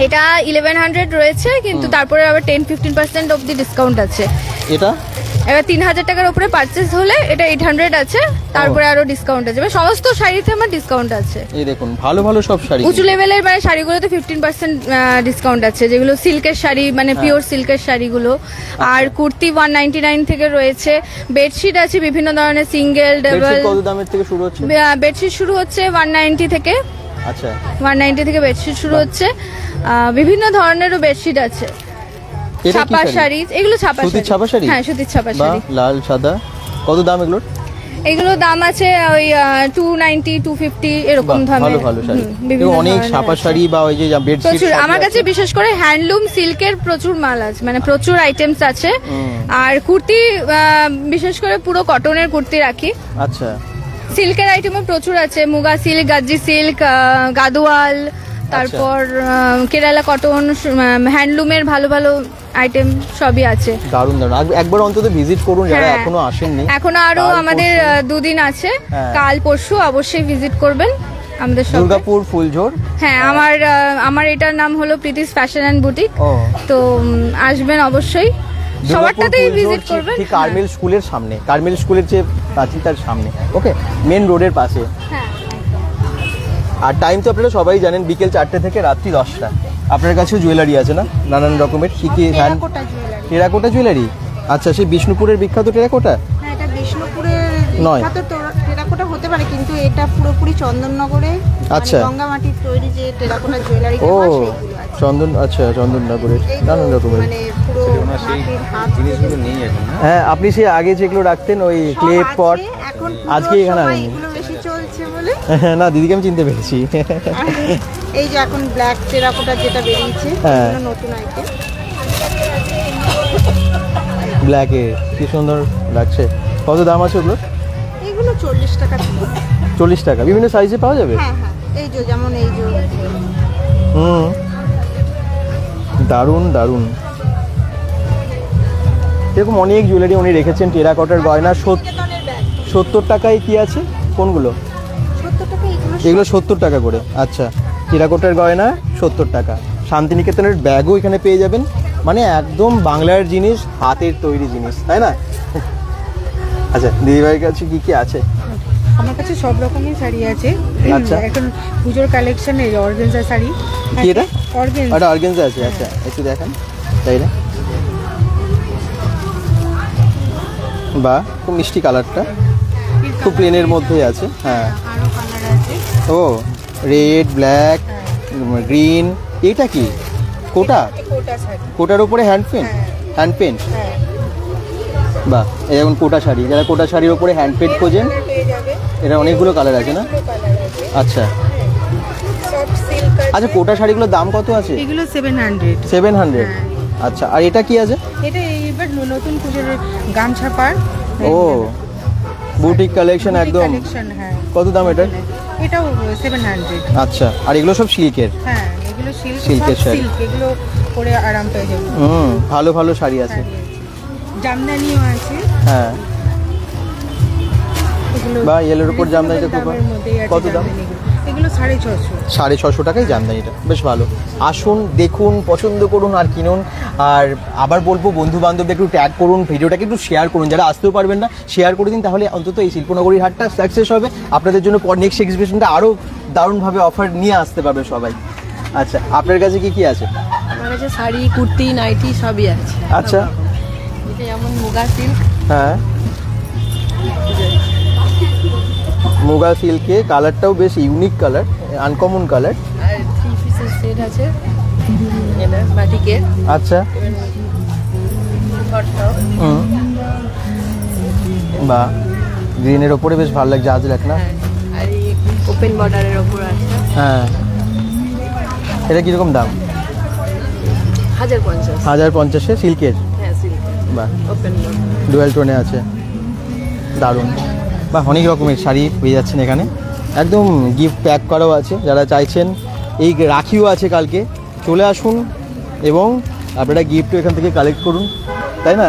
এটা 1100 রয়েছে, কিন্তু তারপরে আবার 10-15% অবধি ডিসকাউন্ট আছে। এটা এবার 3000 টাকার উপরে পারচেজ হলে এটা 800 আছে, তারপরে আরো ডিসকাউন্ট আছে। সমস্ত শাড়িতে আমার ডিসকাউন্ট আছে। এই দেখুন ভালো ভালো সব শাড়ি, উঁচু লেভেলের মানে শাড়িগুলোতে 15% ডিসকাউন্ট আছে, যেগুলো সিল্কের শাড়ি, মানে পিওর সিল্কের শাড়িগুলো। আর কুর্তি 199 থেকে রয়েছে। বেডশিট আছে বিভিন্ন ধরনের, সিঙ্গেল, ডাবল। কত দামের থেকে শুরু হচ্ছে? বেডশিট শুরু হচ্ছে 190 থেকে। আচ্ছা, 190 থেকে বেডশিট শুরু হচ্ছে। বিভিন্ন ধরনেরও বেডশিট আছে। ছাপা শাড়ি, এগুলো ছাপা শাড়ি। হ্যাঁ, সুতির ছাপা শাড়ি, লাল সাদা। কত দাম এগুলোর? এগুলো দাম আছে ওই 290, 250 এরকম দামে। ভালো ভালো শাড়ি, অনেক ছাপা শাড়ি বা ওই যে বেডশিট। আমার কাছে বিশেষ করে হ্যান্ডলুম সিল্কের প্রচুর মাল আছে, মানে প্রচুর আইটেমস আছে। আর কুর্তি বিশেষ করে পুরো কটনের কুর্তি রাখি। আচ্ছা, সিল্কের আইটেমও প্রচুর আছে, মুগা সিল্ক, গাজ্জি সিল্ক, গাদোয়াল, তারপর কেরালা কটন, হ্যান্ডলুমের ভালো ভালো আইটেম সবই আছে। দারুণ দারুণ, একবার অন্তত ভিজিট করুন যারা এখনো আসেননি। এখনো আরো আমাদের 2 দিন আছে, কাল পরশু অবশ্যই ভিজিট করবেন আমাদের শপে। দুর্গাপুর ফুলঝোর। হ্যাঁ, আমার এটার নাম হলো প্রীতিস ফ্যাশন এন্ড বুটিক। তো আসবেন অবশ্যই, সবারটাতেই ভিজিট করবেন। ঠিক কার্মেল স্কুলের সামনে, কার্মেল স্কুলের যে প্রাচীরটার সামনে, ওকে, মেন রোডের পাশে। হ্যাঁ, আর টাইম তো আপনারা সবাই জানেন, বিকেল 4টে থেকে রাত্রি 10টা। আপনার কাছেও জুয়েলারি আছে না, নানান রকমের? কি কি? Terracotta jewellery. আচ্ছা, সেই বিষ্ণুপুরের বিখ্যাত টেরাকোটা? হ্যাঁ, এটা বিষ্ণুপুরের বিখ্যাত টেরাকোটা হতে পারে, কিন্তু এটা পুরোপুরি চন্দননগরে, আচ্ছা, গঙ্গা মাটির তৈরি যে টেরাকোটা জুয়েলারি। ও চন্দন, আচ্ছা, চন্দননগরের নানান রকমের। মানে পুরো মাটির হাত জিনিসগুলো নেই এখন। হ্যাঁ, আপনি সেই আগে যেগুলো রাখতেন ওই ক্লে পট, আজকে এখানে আনেন? এগুলো বেশি চলছে বলে। না, দিদিকে আমি চিনতে পেরেছি। এই যে এখন ব্ল্যাক টেরাকোটা যেটা বেরিয়েছে, এগুলো নতুন আইটেম। ব্ল্যাকে কি সুন্দর লাগছে। কত দাম আছে ওগুলো? এগুলো 40 টাকা। 40 টাকা, বিভিন্ন সাইজে পাওয়া যাবে? হ্যাঁ হ্যাঁ, এই যে যেমন এই যে। দারুণ দারুণ, এরকম অনেক জুয়েলারি উনি রেখেছেন। টেরাকোটার গয়না 70 টাকায়। কি আছে কোনগুলো? 70 টাকা এগুলো 70 টাকা করে। আচ্ছা, টেরাকোটার গয়না 70 টাকা। শান্তিনিকেতনের ব্যাগও এখানে পেয়ে যাবেন, মানে একদম বাংলার জিনিস, হাতের তৈরি জিনিস, তাই না? আচ্ছা, দিদিভাইয়ের কাছে কি কি আছে? আমার কাছে সব রকমের শাড়ি আছে। আচ্ছা, এখন পুজোর কালেকশন, এই অর্গানজা শাড়ি। কি এটা? অর্গানজা। এটা অর্গানজা আছে। আচ্ছা, একটু দেখান, তাই না? বাহ, খুব মিষ্টি কালারটা, খুব প্লেনের মধ্যেই আছে। হ্যাঁ, আরো কালার আছে। ও রেড, ব্ল্যাক, গ্রিন। এটা কি কোটা? কোটার উপরে হ্যান্ড পেন্ট। বাহ, এই যেমন কোটা শাড়ি, যারা কোটা শাড়ির উপরে হ্যান্ড পেন্ট খোঁজেন, এটা অনেকগুলো কালার আছে না? আচ্ছা আচ্ছা, কোটা শাড়িগুলোর দাম কত আছে? এগুলো 700। 700। আচ্ছা, আর এটা কি আছে? এটা এবার নতুন পুজোর গামছা পার। ও, বুটিক কালেকশন একদম। হ্যাঁ। কত দাম এটা? এটাও 700। আচ্ছা, আর এগুলো সব সিল্কের? হ্যাঁ, এগুলো সিল্কের শাড়ি। এগুলো পরে আরাম পেয়ে যাবে। ভালো ভালো শাড়ি আছে। জামদানিও আছে। হ্যাঁ, বা ইয়েলোর উপর জামদানিটা খুব। কত দাম? এগুলো 650। 650 টাকায় জামদানিটা বেশ ভালো। আসুন, দেখুন, পছন্দ করুন আর কিনুন। আর আবার বলবো, বন্ধু বান্ধবদের একটু ট্যাগ করুন, ভিডিওটাকে একটু শেয়ার করুন। যারা আসতেও পারবেন না, শেয়ার করে দিন, তাহলে অন্তত এই শিল্পনগরীর হাটটা সাকসেস হবে। আপনাদের জন্য নেক্সট এক্সিবিশনটা আরও দারুণভাবে অফার নিয়ে আসতে পারবে সবাই। আচ্ছা, আপনার কাছে কি কি আছে? আমার কাছে শাড়ি, কুর্তি, নাইটি সবই আছে। আচ্ছা, এটা যেমন মুগা সিল্ক। হ্যাঁ, মুগা সিল্কে কালারটাও বেশ ইউনিক কালার, আনকমন কালার। আর 3 পিসের সেট আছে এটা বাটিকের। আচ্ছা, বাহ, গ্রিনের ওপরে বেশ ভালো লাগছে, আজ লেখ না? আর এই ওপেন বর্ডারের ওপর আছে। হ্যাঁ, এটা কিরকম দাম? 1050। 1050 সিল্কের? হ্যাঁ, সিল্ক। বাহ, ওপেন বর্ডার, ডুয়াল টোনে আছে। দারুণ। বা অনেক রকমের শাড়ি পেয়ে যাচ্ছেন এখানে, একদম গিফট প্যাক করাও আছে। যারা চাইছেন, এই রাখিও আছে কালকে, চলে আসুন এবং আপনারা গিফটও এখান থেকে কালেক্ট করুন, তাই না?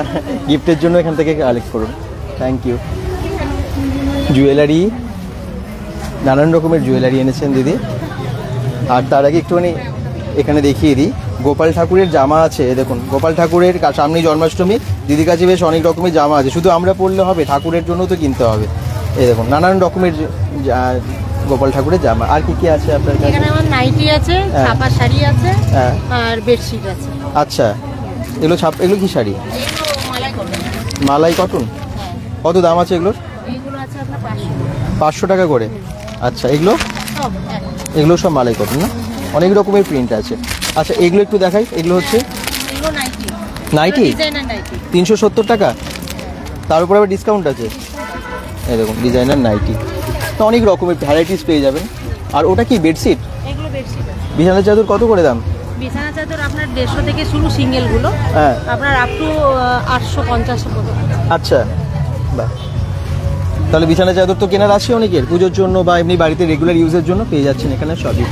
গিফটের জন্য এখান থেকে কালেক্ট করুন। Thank you. জুয়েলারি, নানান রকমের জুয়েলারি এনেছেন দিদি। আর তার আগে একটুখানি এখানে দেখিয়ে দিই, গোপাল ঠাকুরের জামা আছে। দেখুন, গোপাল ঠাকুরের সামনে জন্মাষ্টমী, দিদির কাছে বেশ অনেক রকমের জামা আছে। শুধু আমরা পরলে হবে, ঠাকুরের জন্য তো কিনতে হবে। এই দেখুন, নানান রকমের গোপাল ঠাকুরের জামা। আর কি কি আছে আপনার কাছে? এখানে আমার নাইটি আছে, ছাপা শাড়ি আছে, আর বেডশিট আছে। আচ্ছা, এগুলো কি শাড়ি? মালাই কটন। কত দাম আছে এগুলোর? এইগুলো আছে আপনার 500 টাকা করে। আচ্ছা, এগুলো সব মালাই কটন না? অনেক রকমের প্রিন্ট আছে। আচ্ছা, এগুলো একটু দেখাই। এগুলো হচ্ছে নাইটি, 370 টাকা, তার উপর আবার ডিসকাউন্ট আছে। এই দেখুন, ডিজাইনার নাইটি, তো অনেক রকমের ভ্যারাইটিস পেয়ে যাবেন। আর ওটা কি বেডশিট? এগুলো বেডশিট। বিছানা চাদর কত করে দাম? বিছানা চাদর আপনার 150 থেকে শুরু, সিঙ্গেলগুলো আপনার আপ টু 850 পর্যন্ত। আচ্ছা, বাহ। তাহলে বিছানা চাদর তো কেনার আছে অনেকের, পুজোর জন্য বা এমনি বাড়িতে রেগুলার ইউজের জন্য পেয়ে যাচ্ছেন এখানে সবই।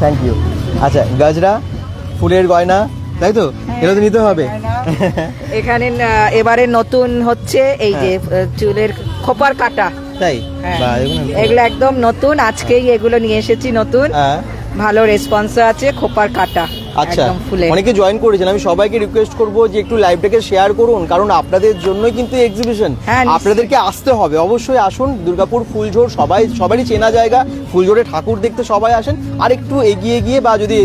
Thank you. আচ্ছা, গাজরা, ফুলের গয়না, তাই তো? এটা তো নিতে হবে। এখানে এবারে নতুন হচ্ছে এই যে চুলের খোপার কাটা, তাই এগুলো একদম নতুন, আজকেই এগুলো নিয়ে এসেছি নতুন, ভালো রেসপন্স আছে। খোপার কাটা। আচ্ছা, অনেকে জয়েন করেছেন। আমি সবাইকে রিকোয়েস্ট করব যে একটু লাইভটাকে শেয়ার করুন, কারণ আপনাদের জন্যই কিন্তু এক্সিবিশন, আপনাদেরকে আসতে হবে। অবশ্যই আসুন। দুর্গাপুর ফুলঝোর সবারই চেনা জায়গা, ফুলঝোরে ঠাকুর দেখতে সবাই আসেন। আর একটু এগিয়ে গিয়ে বা যদি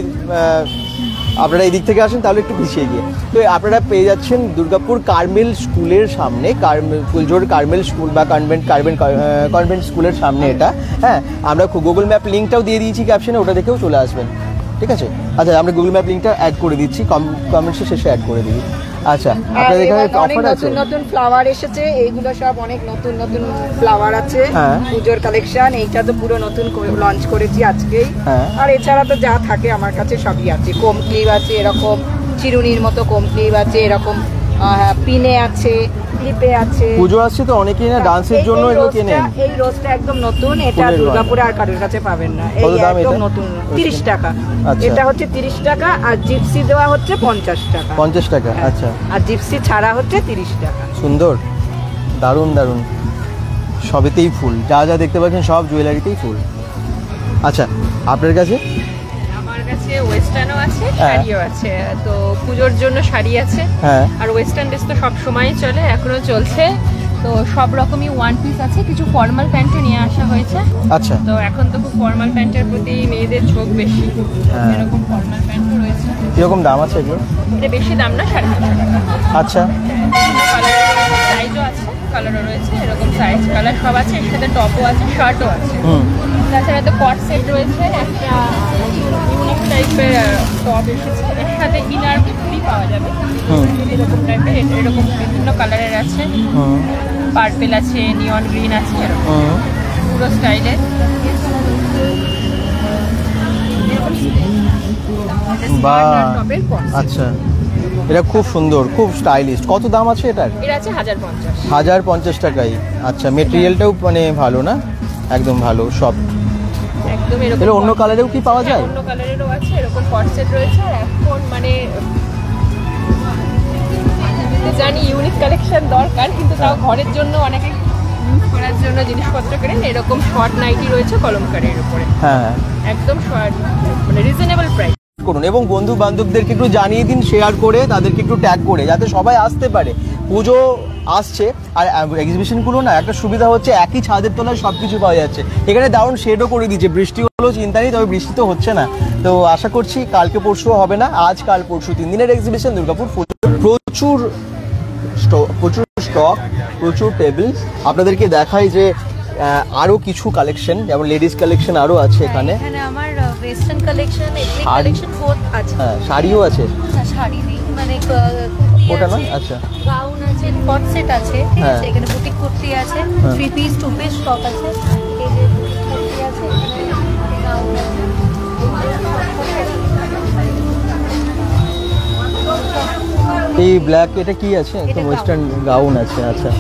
আপনারা এই দিক থেকে আসেন তাহলে একটু পিছিয়ে গিয়ে, তো আপনারা পেয়ে যাচ্ছেন দুর্গাপুর কার্মেল স্কুলের সামনে, ফুলঝোর কার্মেল স্কুল বা কনভেন্ট স্কুলের সামনে এটা। হ্যাঁ, আমরা গুগল ম্যাপ লিঙ্কটাও দিয়ে দিয়েছি ক্যাপশনে, ওটা দেখেও চলে আসবেন, ঠিক আছে? আচ্ছা, আমরা গুগল ম্যাপ লিঙ্কটা অ্যাড করে দিচ্ছি, কমেন্টসের শেষে অ্যাড করে দিই। আচ্ছা, আপনাদের এখানে অফার আছে, নতুন ফ্লাওয়ার এসেছে, এইগুলো সব অনেক নতুন নতুন ফ্লাওয়ার আছে, পুজোর কালেকশন। এইটা তো পুরো নতুন লঞ্চ করেছি আজকেই। আর এছাড়া তো যা থাকে আমার কাছে সবই আছে। কোম ক্লিপ আছে, এরকম চিরুনির মতো কোম ক্লিপ আছে, এরকম পিনে আছে, ক্লিপে আছে। পুজো আসছে তো অনেকেই না ডান্সের জন্য এগুলো কেনেন। এই রোজটা একদম নতুন, এটা দুর্গাপুরে আর কারোর কাছে পাবেন না। এই একদম নতুন, 30 টাকা। এটা হচ্ছে 30 টাকা, আর জিপসি দেওয়া হচ্ছে 50 টাকা। 50 টাকা, আচ্ছা। আর জিপসি ছাড়া হচ্ছে 30 টাকা। সুন্দর, দারুণ দারুণ, সবেতেই ফুল। যা যা দেখতে পাচ্ছেন সব জুয়েলারিতেই ফুল। আচ্ছা, আপনার কাছে? আমার কাছে ওয়েস্টার্নও আছে, শাড়িও আছে। তো পুজোর জন্য শাড়ি আছে, আর ওয়েস্টার্ন ড্রেস তো সব সময়ই চলে, এখনো চলছে। তো সব রকমই ওয়ান পিস আছে, কিছু ফর্মাল প্যান্টও নিয়ে আসা হয়েছে। আচ্ছা, তো এখন তো খুব ফর্মাল প্যান্টের প্রতি মেয়েদের ঝোঁক বেশি, এরকম ফর্মাল প্যান্টও রয়েছে। কিরকম দাম আছে এগুলো? এটা বেশি দাম না, 550 টাকা। আচ্ছা, সাইজও আছে, কালারও রয়েছে, এরকম সাইজ কালার সব আছে। এর সাথে টপও আছে, শার্টও আছে। তাছাড়া তো কট সেট রয়েছে, একটা ইউনিক টাইপের টপ এসেছে, এর সাথে ইনার কুর্তি পাওয়া যাবে এরকম টাইপের। এরকম বিভিন্ন কালারের আছে, পার্পেল আছে, নিয়ন গ্রিন আছে, এরকম পুরো স্টাইলের। আচ্ছা, এটা খুব সুন্দর, খুব স্টাইলিশ। কত দাম আছে এটার? এটা আছে 1050। 1050 টাকায়। আচ্ছা, মেটেরিয়ালটাও মানে ভালো না? একদম ভালো, সব একদম এরকম। এর অন্য কালারেও কি পাওয়া যায়? অন্য কালারেরও আছে, এরকম কট সেট রয়েছে। এখন মানে জানি ইউনিক কালেকশন দরকার, কিন্তু তাও ঘরের জন্য অনেকে ইউজ করার জন্য জিনিসপত্র কেনেন। এরকম শর্ট নাইটি রয়েছে কলমকারীর উপরে, একদম শর্ট, মানে রিজনেবল প্রাইস করুন। এবং বন্ধু বান্ধবদেরকে একটু জানিয়ে দিন, শেয়ার করে, তাদেরকে একটু ট্যাগ করে, যাতে সবাই আসতে পারে। পুজো আসছে, আর এক্সিবিশনগুলো না একটা সুবিধা হচ্ছে, একই ছাদের তলায় সব কিছু পাওয়া যাচ্ছে। এখানে দারুণ শেডও করে দিচ্ছে, বৃষ্টি হলেও চিন্তা নেই, তবে বৃষ্টি তো হচ্ছে না। তো আশা করছি কালকে পরশু হবে না, আজ কাল পরশু 3 দিনের এক্সিবিশন দুর্গাপুর ফুল। প্রচুর স্টক, প্রচুর টেবিল। আপনাদেরকে দেখাই যে আরো কিছু কালেকশন, যেমন লেডিস কালেকশন আরো আছে এখানে। এখানে আমার western collection, ethnic collection both আছে। হ্যাঁ, শাড়িও আছে। শাড়ি নেই, মানে কুর্তি ওটা না? আছে, আচ্ছা, গাউন আছে, কট সেট আছে, ঠিক আছে। এখানে বুটিক কুর্তি আছে, 3 পিস 2 পিস স্টক আছে। এই যে কুর্তি আছে, এখানে গাউন আছে। এই ব্ল্যাক, এটা কি আছে? একটা ওয়েস্টার্ন গাউন আছে। আচ্ছা,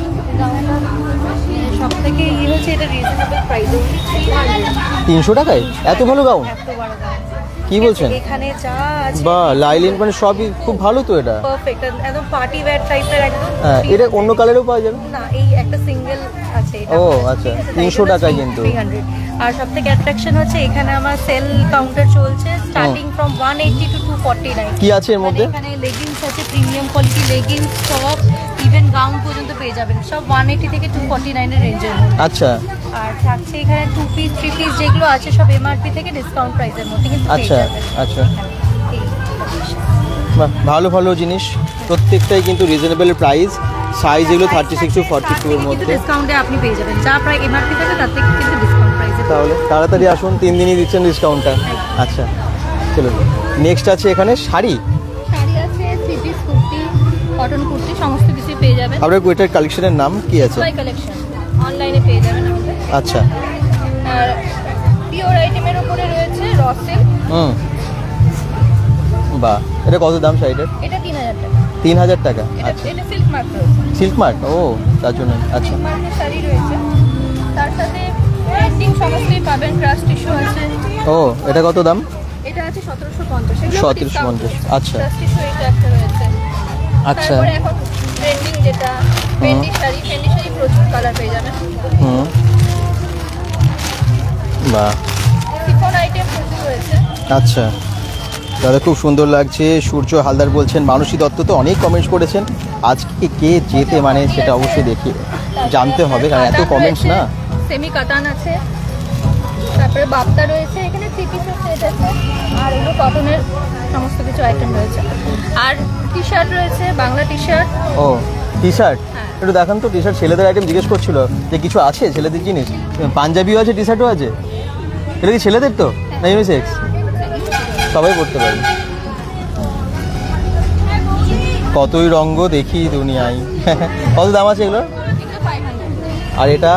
থেকে ইয়ে হচ্ছে এটা রিজনেবল প্রাইস অনলি 300 টাকায় এত ভালো গাউন? এত বড় গাউন কি বলছেন? এখানে যা আছে বা লাইলিন মানে সবই খুব ভালো তো এটা। পারফেক্ট, একদম পার্টি ওয়্যার টাইপের একদম। হ্যাঁ, এটা অন্য কালারেও পাওয়া যাবে না, এই একটা সিঙ্গেল আছে এটা। ও আচ্ছা, 300 টাকায় কিন্তু। 300। আর সবথেকে অ্যাট্রাকশন হচ্ছে এখানে আমার সেল কাউন্টার চলছে স্টার্টিং ফ্রম 180 টু 249। কি আছে এর মধ্যে? এখানে লেগিংস আছে, premium quality leggings, top, even gown পর্যন্ত পেয়ে যাবেন, সব 180 থেকে 249 এর রেঞ্জের মধ্যে। আচ্ছা। আর থাকছে এখানে 2 পিস 3 পিস যেগুলো আছে সব এমআরপি থেকে ডিসকাউন্ট প্রাইসের মধ্যে কিন্তু পেয়ে আচ্ছা যাবেন। আচ্ছা, বাহ, ভালো ভালো জিনিস, প্রত্যেকটাই কিন্তু রিজনেবল প্রাইস। সাইজ এগুলো 36 টু 42 এর মধ্যে ডিসকাউন্টে আপনি পেয়ে যাবেন, যা প্রায় এমআরপি থাকে তার থেকে কিন্তু ডিসকাউন্ট প্রাইসে। তাহলে তাড়াতাড়ি আসুন, 3 দিনই দিচ্ছেন ডিসকাউন্টটা। আচ্ছা চলো, নেক্সট আছে এখানে শাড়ি। শাড়ি আছে, 3 পিস কুর্তি, কটন কুর্তি, সমস্ত কিছু পেয়ে যাবেন। আপনার কোয়েটার কালেকশনের নাম কি আছে? বাই কালেকশন অনলাইনে পেয়ে যাবেন আমাদের। আচ্ছা। আর পিওর আইটেমের উপরে রয়েছে রসেল। বাহ, এটা কত দাম শাড়িটার? এটা 3000 টাকা। 3000 টাকা? আচ্ছা। এটা সিল্ক মার্ক রয়েছে। সিল্ক মার্ক, ও তার জন্য। আচ্ছা, সিল্ক মার্কের শাড়ি রয়েছে, তার সাথে প্রিন্টিং সমস্তই পাবেন, ক্রাশ টিস্যু আছে। ও এটা কত দাম? এটা আছে 1750। 1750। আচ্ছা। ক্রাশ টিস্যু এটা একটা রয়েছে। আচ্ছা। তারপরে এখন ট্রেন্ডিং যেটা ফেন্ডি শাড়ি, ফেন্ডি শাড়ি প্রচুর কালার পেয়ে যাবেন। বাহ, শিফন আইটেম প্রচুর রয়েছে। আচ্ছা, দাদা খুব সুন্দর লাগছে। সূর্য হালদার বলছেন, মানসী দত্ত তো অনেক কমেন্টস করেছেন, আজকে কে জেতে মানে সেটা অবশ্যই দেখি জানতে হবে, কারণ এত কমেন্টস না। সেমি কাতান আছে, তারপরে বাপ্তা রয়েছে, এখানে 3 পিসের সেট আছে, আর এগুলো কটনের সমস্ত কিছু আইটেম রয়েছে। আর টি শার্ট রয়েছে, বাংলা টি শার্ট। ও টি শার্ট একটু দেখান তো। টি শার্ট ছেলেদের আইটেম জিজ্ঞেস করছিল যে কিছু আছে ছেলেদের জিনিস, পাঞ্জাবিও আছে, টি শার্টও আছে। এটা কি ছেলেদের তো না ইউনিসেক্স? সবাই পড়তে পারে। কতই রঙ্গ দেখি দুনিয়ায়। কত দাম আছে এগুলোর? আর এটা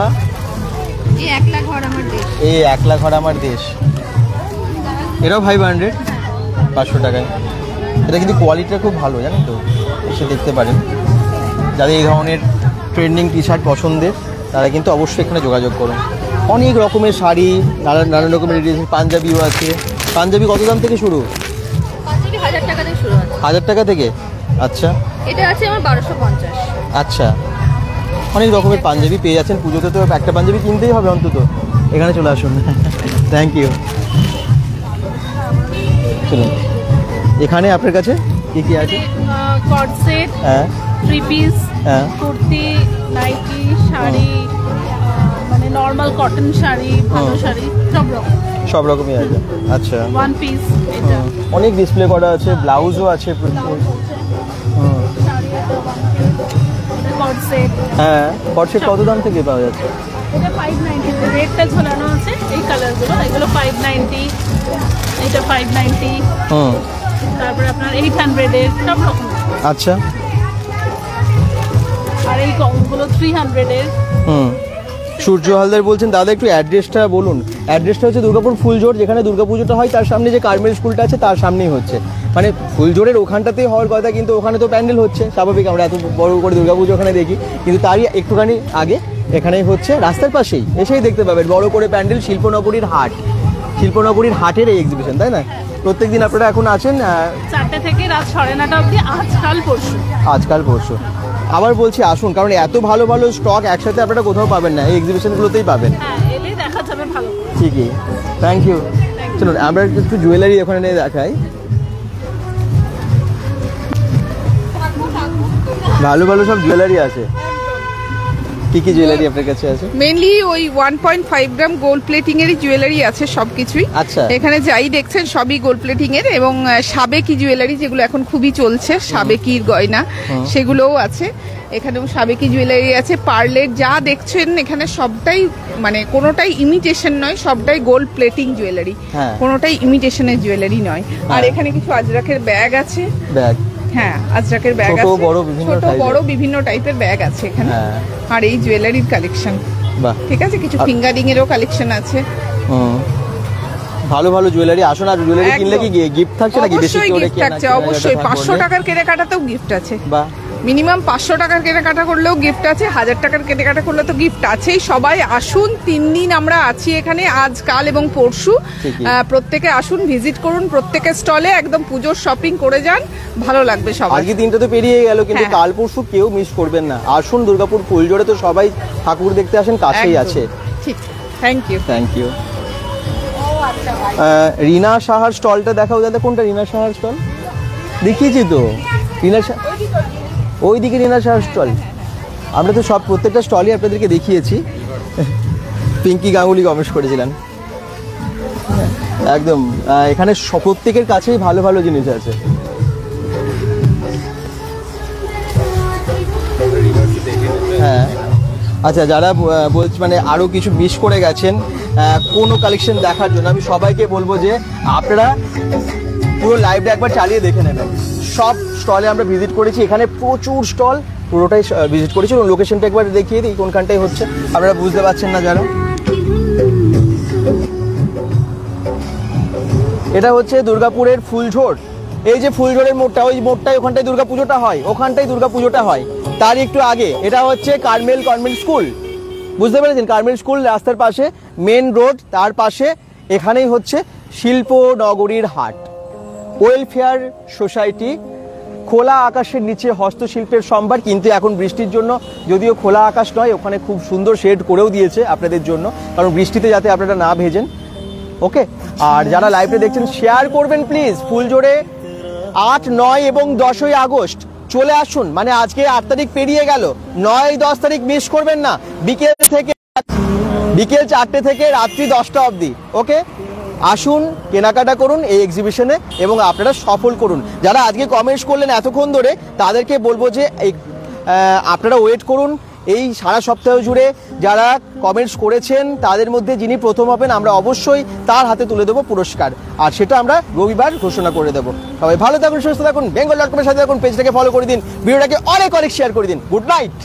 এই 1 লাখ ঘর আমার দেশ। এই 1 লাখ ঘর আমার দেশ, এটাও 500, 500 টাকায়। এটা কিন্তু কোয়ালিটিটা খুব ভালো, জানেন তো, এসে দেখতে পারেন। যাদের এই ধরনের ট্রেন্ডিং টি শার্ট পছন্দের তারা কিন্তু অবশ্যই এখানে যোগাযোগ করুন। অনেক রকমের শাড়ি, নানান রকমের ডিজাইন, পাঞ্জাবিও আছে। পাঞ্জাবি কত দাম থেকে শুরু? পাঞ্জাবি 1000 টাকা থেকে শুরু আছে। 1000 টাকা থেকে? আচ্ছা। এটা আছে আমার 1250। আচ্ছা, অনেক রকমের পাঞ্জাবি পেয়ে যাচ্ছেন। পুজোতে তো একটা পাঞ্জাবি কিনতেই হবে অন্তত। এখানে চলে আসুন। Thank you. চলুন, এখানে আপনার কাছে কি কি আছে? কট সেট, হ্যাঁ, 3 পিস, হ্যাঁ, কুর্তি, নাইটি, শাড়ি, মানে নরমাল কটন শাড়ি, ভালো শাড়ি, সব রকমই আছে। আচ্ছা, 1 পিস এটা। অনেক ডিসপ্লে করা আছে, ব্লাউজও আছে প্রচুর। কট সেট, হ্যাঁ, কট সেট কত দাম থেকে পাওয়া যাচ্ছে? এটা 590 তে রেটটা ঝোলানো আছে, এই কালারগুলো, এগুলো 590, এটা 590, তারপরে আপনার 800 এর সব রকম। আচ্ছা। আর এই কমগুলো 300 এর। সূর্য হালদার বলছেন, দাদা একটু অ্যাড্রেসটা বলুন। অ্যাড্রেসটা হচ্ছে দুর্গাপুর ফুলজোর, যেখানে দুর্গাপুজোটা হয় তার সামনে যে কার্মেল স্কুলটা আছে তার সামনেই হচ্ছে। মানে ফুলজোরের ওখানটাতেই হওয়ার কথা, কিন্তু ওখানে তো প্যান্ডেল হচ্ছে, স্বাভাবিক, আমরা এত বড় করে দুর্গাপুজো ওখানে দেখি, কিন্তু তারই একটুখানি আগে এখানেই হচ্ছে, রাস্তার পাশেই, এসেই দেখতে পাবেন বড় করে প্যান্ডেল। শিল্পনগরীর হাট, শিল্পনগরীর হাটের এই এক্সিবিশন, তাই না? প্রত্যেকদিন আপনারা এখন আছেন 4টা থেকে রাত 9:30 অবধি, আজকাল পরশু। আবার বলছি আসুন, কারণ এত ভালো ভালো স্টক একসাথে আপনারা কোথাও পাবেন না, এই এক্সিবিশনগুলোতেই পাবেন। হ্যাঁ, এলেই দেখা যাবে ভালো। ঠিকই, থ্যাংক ইউ। চলুন আমরা একটু জুয়েলারি ওখানে নিয়ে দেখাই। ভালো ভালো সব জুয়েলারি আছে। কি কি জুয়েলারি আপনার কাছে আছে? মেইনলি ওই 1.5 গ্রাম গোল্ড প্লেটিং এর জুয়েলারি আছে সবকিছুই। আচ্ছা, এখানে যাই দেখছেন সবই গোল্ড প্লেটিং এর, এবং সাবেকি জুয়েলারি যেগুলো এখন খুবই চলছে, সাবেকির গয়না সেগুলোও আছে। এখানেও সাবেকি জুয়েলারি আছে, পার্লের যা দেখছেন এখানে সবটাই মানে কোনোটাই ইমিটেশন নয়, সবটাই গোল্ড প্লেটিং জুয়েলারি, কোনোটাই ইমিটেশনের জুয়েলারি নয়। আর এখানে কিছু আজরাকের ব্যাগ আছে। ব্যাগ, হ্যাঁ, আজরাকের ব্যাগ আছে, ছোট বড় বিভিন্ন টাইপের ব্যাগ আছে এখানে। আর এই জুয়েলারির কালেকশন, ঠিক আছে, কিছু ফিঙ্গারিং এরও কালেকশন আছে। ভালো ভালো জুয়েলারি। আসুন, আর জুয়েলারি কিনলে কি গিফট থাকছে নাকি? বেশি করে গিফট থাকছে অবশ্যই, 500 টাকার কেনাকাটাতেও গিফট আছে। বাহ, মিনিমাম 500 টাকার কেনাকাটা করলেও গিফট আছে, 1000 টাকার কেনাকাটা করলে তো গিফট আছেই। সবাই আসুন, 3 দিন আমরা আছি এখানে, আজ কাল এবং পরশু। প্রত্যেকে আসুন, ভিজিট করুন প্রত্যেকের স্টলে, একদম পুজোর শপিং করে যান, ভালো লাগবে সবাই। আজকে দিনটা তো পেরিয়ে গেল, কিন্তু কাল পরশু কেউ মিস করবেন না। আসুন দুর্গাপুর ফুলজোড়ে, তো সবাই ঠাকুর দেখতে আসেন, কাছেই আছে। ঠিক, thank you. Thank you. Rina সাহার স্টলটা দেখাও দাদা, কোনটা রিনা সাহার স্টল? দেখিয়েছি তো, রিনা সাহা ওইদিকে রিনা সাহার স্টল। আমরা তো সব প্রত্যেকটা স্টলই আপনাদেরকে দেখিয়েছি। পিঙ্কি গাঙ্গুলি কমেন্ট করেছিলেন একদম। এখানে প্রত্যেকের কাছেই ভালো ভালো জিনিস আছে। হ্যাঁ, আচ্ছা, যারা বলছে মানে আরও কিছু মিস করে গেছেন কোনো কালেকশন দেখার জন্য, আমি সবাইকে বলবো যে আপনারা পুরো লাইভটা একবার চালিয়ে দেখে নেবেন। সব স্টলে আমরা ভিজিট করেছি, এখানে প্রচুর স্টল, পুরোটাই ভিজিট করেছি। লোকেশনটা একবার দেখিয়ে দিই কোনখানটায় হচ্ছে, আপনারা বুঝতে পারছেন না যারা। এটা হচ্ছে দুর্গাপুরের ফুলঝোড়। এই যে ফুলঝোড়ের মোড়টা, ওই মোড়টায় ওখানটায় দুর্গাপুজোটা হয়, ওখানটায় দুর্গাপুজোটা হয়। তার একটু আগে এটা হচ্ছে কার্মেল কনভেন্ট স্কুল, বুঝতে পেরেছেন? কার্মেল স্কুল রাস্তার পাশে, মেন রোড, তার পাশে এখানেই হচ্ছে শিল্প নগরীর হাট, ওয়েলফেয়ার সোসাইটি। খোলা আকাশের নিচে হস্তশিল্পের সম্ভার, কিন্তু এখন বৃষ্টির জন্য যদিও খোলা আকাশ নয়, ওখানে খুব সুন্দর শেড করেও দিয়েছে আপনাদের জন্য, কারণ বৃষ্টিতে যাতে আপনারা না ভেজেন। ওকে, আর যারা লাইভে দেখছেন শেয়ার করবেন প্লিজ। ফুলজোড়ে 8, 9 এবং 10ই আগস্ট চলে আসুন, মানে আজকে 8 তারিখ পেরিয়ে গেল, 9, 10 তারিখ মিস করবেন না। বিকেল 4টে থেকে রাত্রি 10টা অবধি। ওকে, আসুন, কেনাকাটা করুন এই এক্সিবিশনে এবং আপনারা সফল করুন। যারা আজকে কমেন্টস করলেন এতক্ষণ ধরে, তাদেরকে বলবো যে আপনারা ওয়েট করুন। এই সারা সপ্তাহ জুড়ে যারা কমেন্টস করেছেন তাদের মধ্যে যিনি প্রথম হবেন, আমরা অবশ্যই তার হাতে তুলে দেবো পুরস্কার, আর সেটা আমরা রবিবার ঘোষণা করে দেবো। সবাই ভালো থাকুন, সুস্থ থাকুন, bengal.com এর সাথে থাকুন, পেজটাকে ফলো করে দিন, ভিডিওটাকে অনেক শেয়ার করে দিন। Good night.